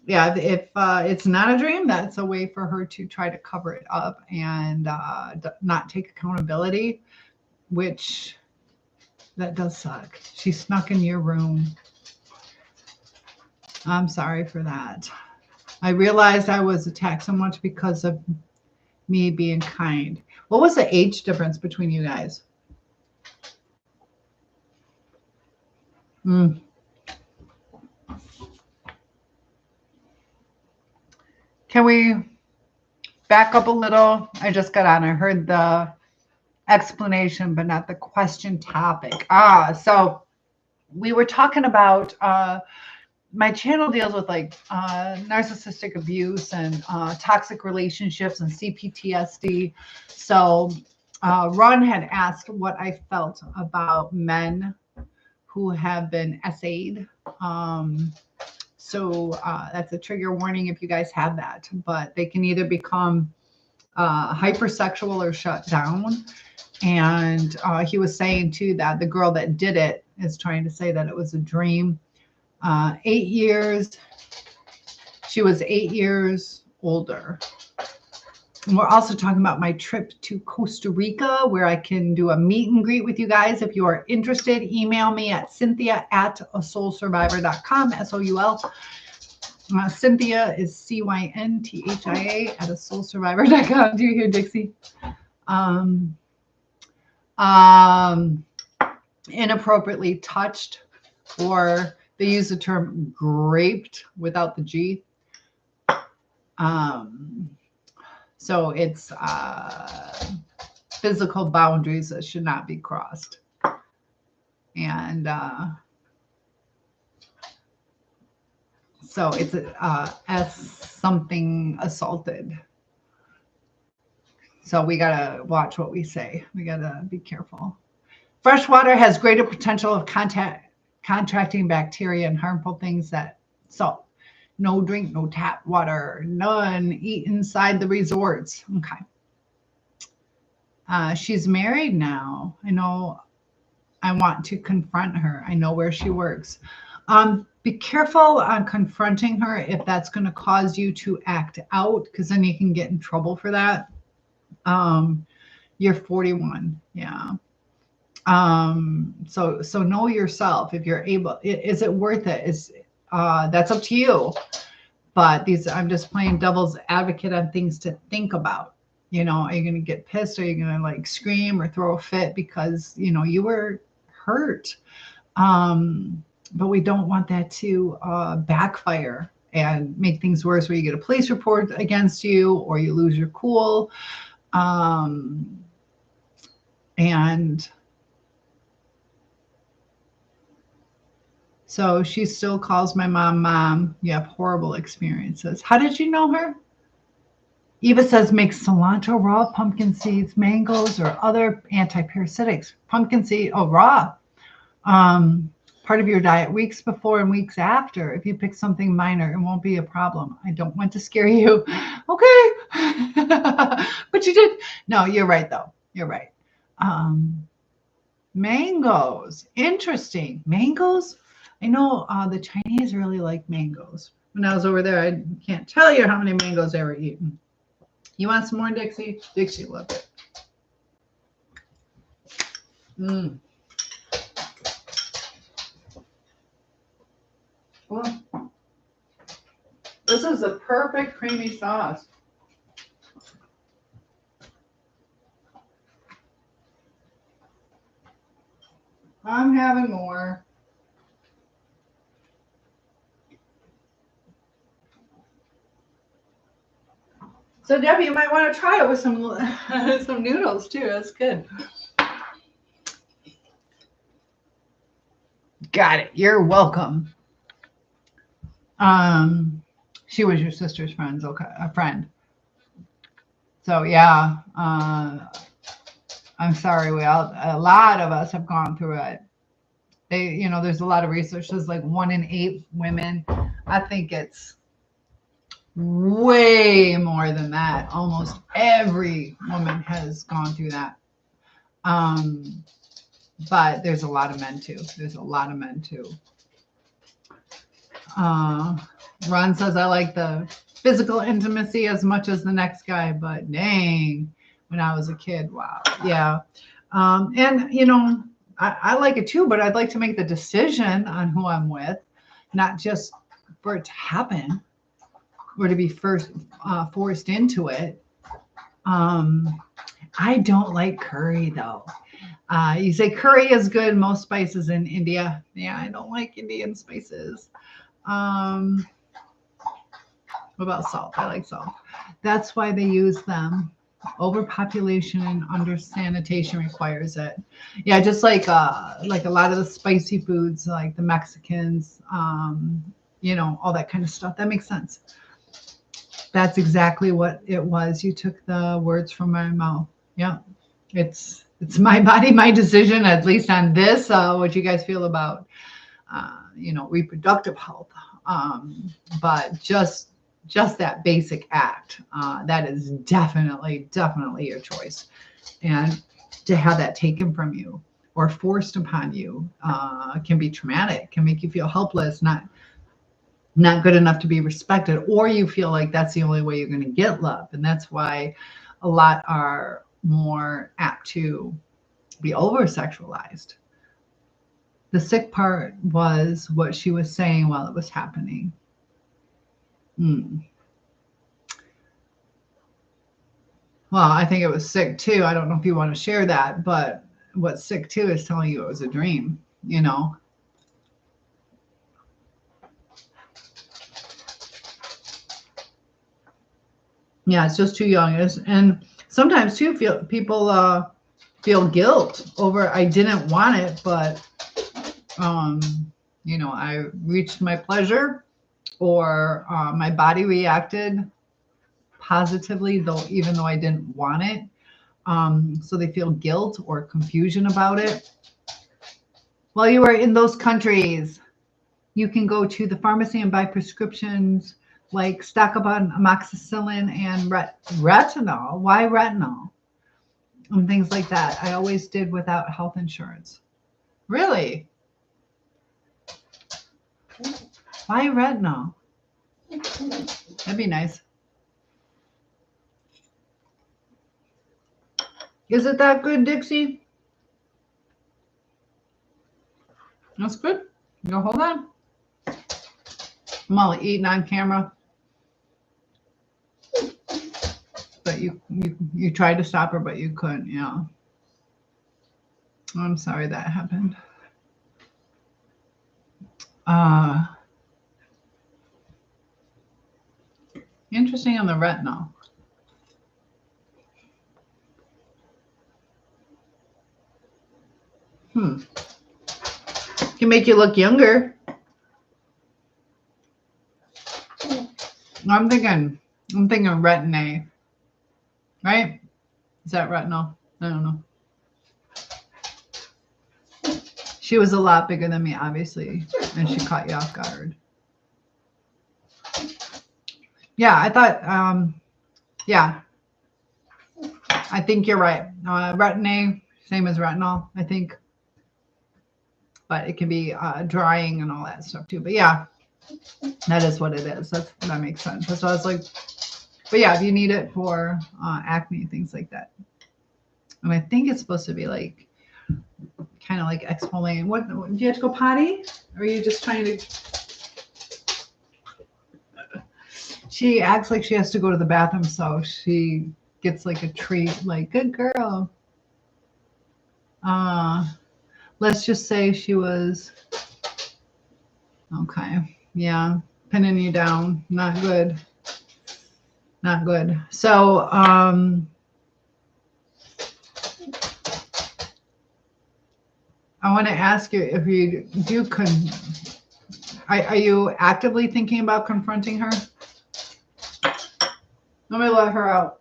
Yeah, if it's not a dream, that's a way for her to try to cover it up and not take accountability, which that does suck. She snuck in your room. I'm sorry for that. I realized I was attacked so much because of me being kind. What was the age difference between you guys? Can we back up a little? I just got on. I heard the explanation, but not the question topic. So we were talking about my channel deals with like narcissistic abuse and toxic relationships and C-PTSD. So Ron had asked what I felt about men who have been SA'd. So that's a trigger warning if you guys have that, but they can either become hypersexual or shut down. And he was saying too that the girl that did it is trying to say that it was a dream. 8 years. She was 8 years older. And we're also talking about my trip to Costa Rica, where I can do a meet and greet with you guys. If you are interested, email me at cynthia@asoulsurvivor.com, SOUL. Cynthia is CYNTHIA at asoulsurvivor.com. Do you hear Dixie? Inappropriately touched, or they use the term raped without the G. So it's physical boundaries that should not be crossed. And so it's as something assaulted. So we got to watch what we say. We got to be careful. Fresh water has greater potential of contracting bacteria and harmful things that salt. No drink, no tap water, none eat inside the resorts. Okay. She's married now. I know I want to confront her. I know where she works. Be careful on confronting her if that's going to cause you to act out, because then you can get in trouble for that. You're 41. Yeah. So know yourself. If you're able, is it worth it? That's up to you. But I'm just playing devil's advocate on things to think about. You know, are you going to get pissed? Are you going to like scream or throw a fit because, you know, you were hurt? But we don't want that to backfire and make things worse, where you get a police report against you or you lose your cool. And so she still calls my mom. You have horrible experiences. How did you know her? Eva says, make cilantro, raw pumpkin seeds, mangoes, or other antiparasitics. Pumpkin seed, raw. Part of your diet weeks before and weeks after. If you pick something minor, it won't be a problem. I don't want to scare you. Okay. But you did. No, you're right, though. You're right. Mangoes. Interesting. Mangoes? I know the Chinese really like mangoes. When I was over there, I can't tell you how many mangoes I were eating. You want some more, Dixie? Dixie loved it. Well, this is the perfect creamy sauce. I'm having more. So Debbie, you might want to try it with some noodles too. That's good. Got it. You're welcome. She was your sister's friend. Okay, a friend. So yeah, I'm sorry. A lot of us have gone through it. There's a lot of research. There's like 1 in 8 women. I think it's way more than that. Almost every woman has gone through that. But there's a lot of men too. There's a lot of men too. Ron says, I like the physical intimacy as much as the next guy, but dang, when I was a kid, wow. Yeah. And, you know, I like it too, but I'd like to make the decision on who I'm with, not just for it to happen or to be forced into it. I don't like curry though. You say curry is good, most spices in India. Yeah, I don't like Indian spices. What about salt? I like salt. That's why they use them. Overpopulation and under sanitation requires it. Yeah, just like a lot of the spicy foods, like the Mexicans, you know, all that kind of stuff. That makes sense. That's exactly what it was. You took the words from my mouth. Yeah, it's my body, my decision. At least on this, what you guys feel about, you know, reproductive health. But just that basic act, that is definitely your choice. And to have that taken from you or forced upon you can be traumatic, can make you feel helpless, not good enough to be respected, or you feel like that's the only way you're going to get love. And that's why a lot are more apt to be over sexualized. The sick part was what she was saying while it was happening. Well, I think it was sick too. I don't know if you want to share that, but what's sick too is telling you it was a dream, you know? Yeah, it's just too young. And sometimes too, people feel guilt over, I didn't want it, but you know, I reached my pleasure, or my body reacted positively, though, even though I didn't want it. So they feel guilt or confusion about it. While you are in those countries, you can go to the pharmacy and buy prescriptions like stock up on amoxicillin and retinol. Why retinol? And things like that. I always did without health insurance. Really? Why retinol? That'd be nice. Is it that good, Dixie? That's good. No, hold on. I'm all eating on camera. But you tried to stop her, but you couldn't. Yeah. I'm sorry that happened. Interesting on the retinol. Can make you look younger. I'm thinking retin-A, right? Is that retinol? I don't know. She was a lot bigger than me, obviously, and she caught you off guard. Yeah, I thought, yeah, I think you're right. Retin-A, same as retinol, I think. But it can be drying and all that stuff too. But yeah, that is what it is. That makes sense. That's why I was like, but yeah, if you need it for acne, things like that. And I think it's supposed to be like, kind of like exfoliating. What, do you have to go potty? Or are you just trying to? She acts like she has to go to the bathroom, so she gets like a treat, like, good girl. Let's just say she was, okay, yeah, pinning you down. Not good. Not good. So, I want to ask you if you do, are you actively thinking about confronting her? Let me let her out.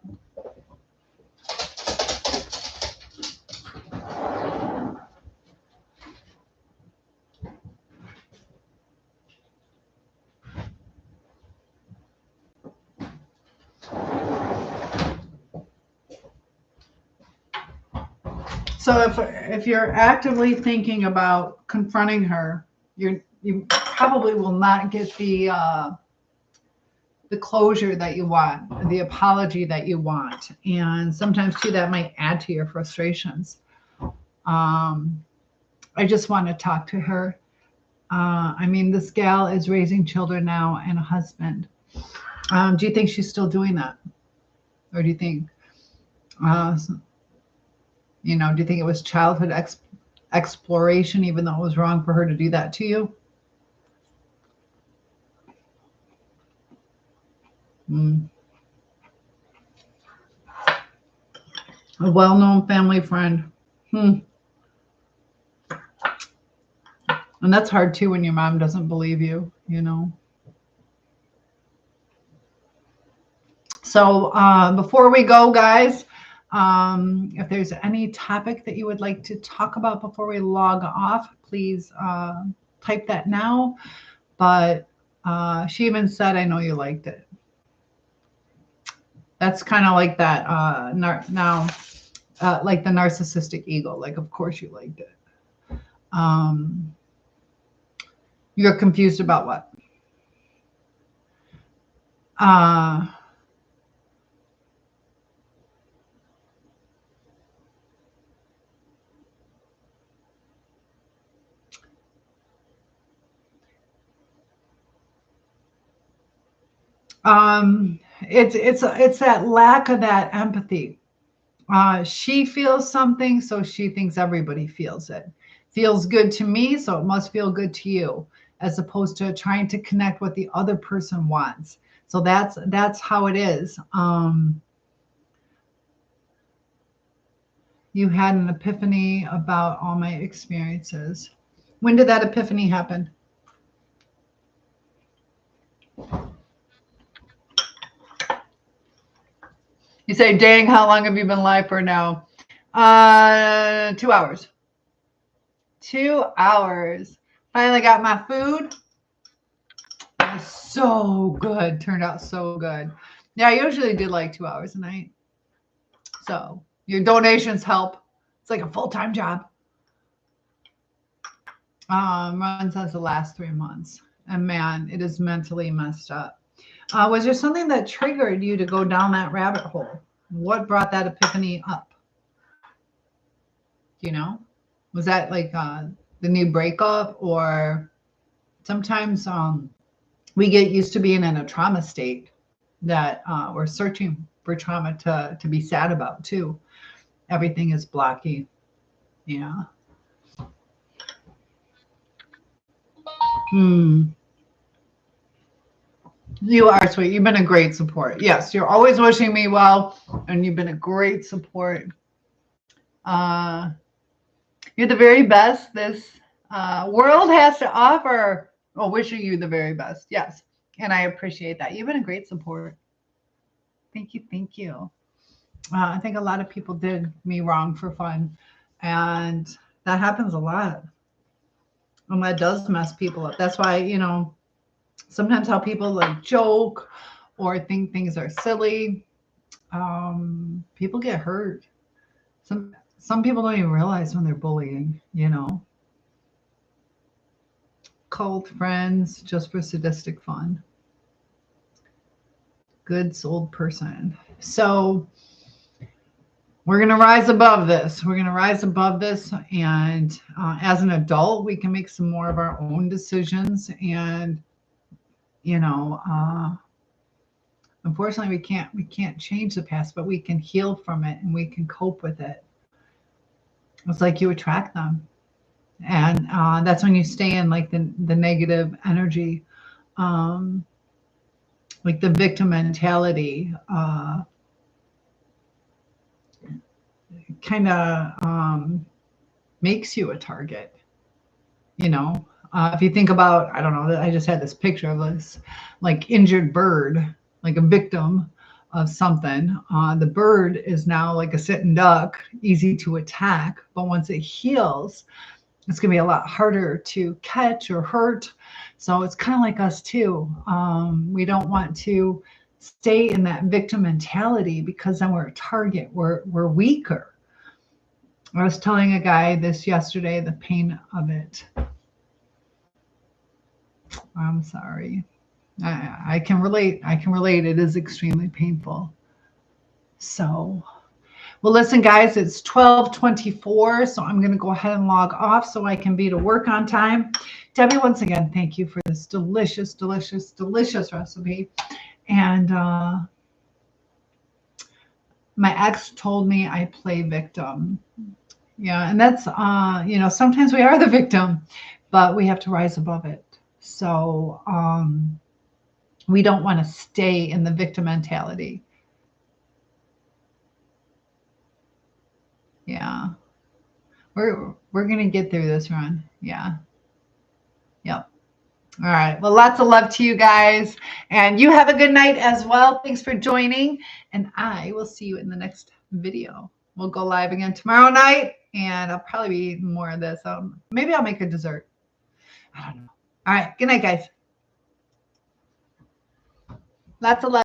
So if you're actively thinking about confronting her, you probably will not get the closure that you want, the apology that you want. And sometimes too, that might add to your frustrations. I just want to talk to her. I mean, this gal is raising children now and a husband. Do you think she's still doing that? Or do you think, you know, do you think it was childhood exploration, even though it was wrong for her to do that to you? A well-known family friend. And that's hard too when your mom doesn't believe you, you know. So before we go, guys, if there's any topic that you would like to talk about before we log off, please type that now. But she even said, I know you liked it. That's kind of like that like the narcissistic ego. Like, of course you liked it. You're confused about what? It's that lack of that empathy. She feels something, so she thinks everybody feels it. Feels good to me, so it must feel good to you, as opposed to trying to connect what the other person wants. So that's how it is. You had an epiphany about all my experiences. When did that epiphany happen? You say, dang, how long have you been live for now? 2 hours. 2 hours. Finally got my food. It was so good. Turned out so good. Yeah, I usually do like 2 hours a night. So your donations help. It's like a full-time job. Runs as the last 3 months. And man, it is mentally messed up. Was there something that triggered you to go down that rabbit hole? What brought that epiphany up? Do you know? Was that like the new breakup, or sometimes we get used to being in a trauma state that we're searching for trauma to be sad about too. Everything is blocky. Yeah. You are sweet. You've been a great support. Yes, you're always wishing me well, and you've been a great support. You're the very best this world has to offer. Oh, wishing you the very best. Yes, and I appreciate that. You've been a great support. Thank you. Thank you. I think a lot of people did me wrong for fun, and that happens a lot. And that does mess people up. That's why, you know, sometimes how people like joke or think things are silly, people get hurt. Some people don't even realize when they're bullying, you know. Cult friends just for sadistic fun. Good souled person. So we're going to rise above this. We're going to rise above this. And as an adult, we can make some more of our own decisions. And, you know, unfortunately, we can't change the past, but we can heal from it and we can cope with it. It's like you attract them. And that's when you stay in like the negative energy, like the victim mentality, kind of makes you a target. You know, if you think about, I don't know, I just had this picture of this like injured bird, like a victim of something. The bird is now like a sitting duck, easy to attack, but once it heals, it's going to be a lot harder to catch or hurt. So it's kind of like us too. We don't want to stay in that victim mentality, because then we're a target. We're weaker. I was telling a guy this yesterday, the pain of it. I'm sorry. I can relate. I can relate. It is extremely painful. So, well, listen, guys, it's 12:24, so I'm going to go ahead and log off so I can be to work on time. Debbie, once again, thank you for this delicious, delicious, delicious recipe. And my ex told me I play victim. Yeah, and that's, sometimes we are the victim, but we have to rise above it. So we don't want to stay in the victim mentality. Yeah. We're going to get through this, Ron. Yeah. Yep. All right. Well, lots of love to you guys. And you have a good night as well. Thanks for joining. And I will see you in the next video. We'll go live again tomorrow night. And I'll probably be eating more of this. Maybe I'll make a dessert. I don't know. All right. Good night, guys. Lots of love.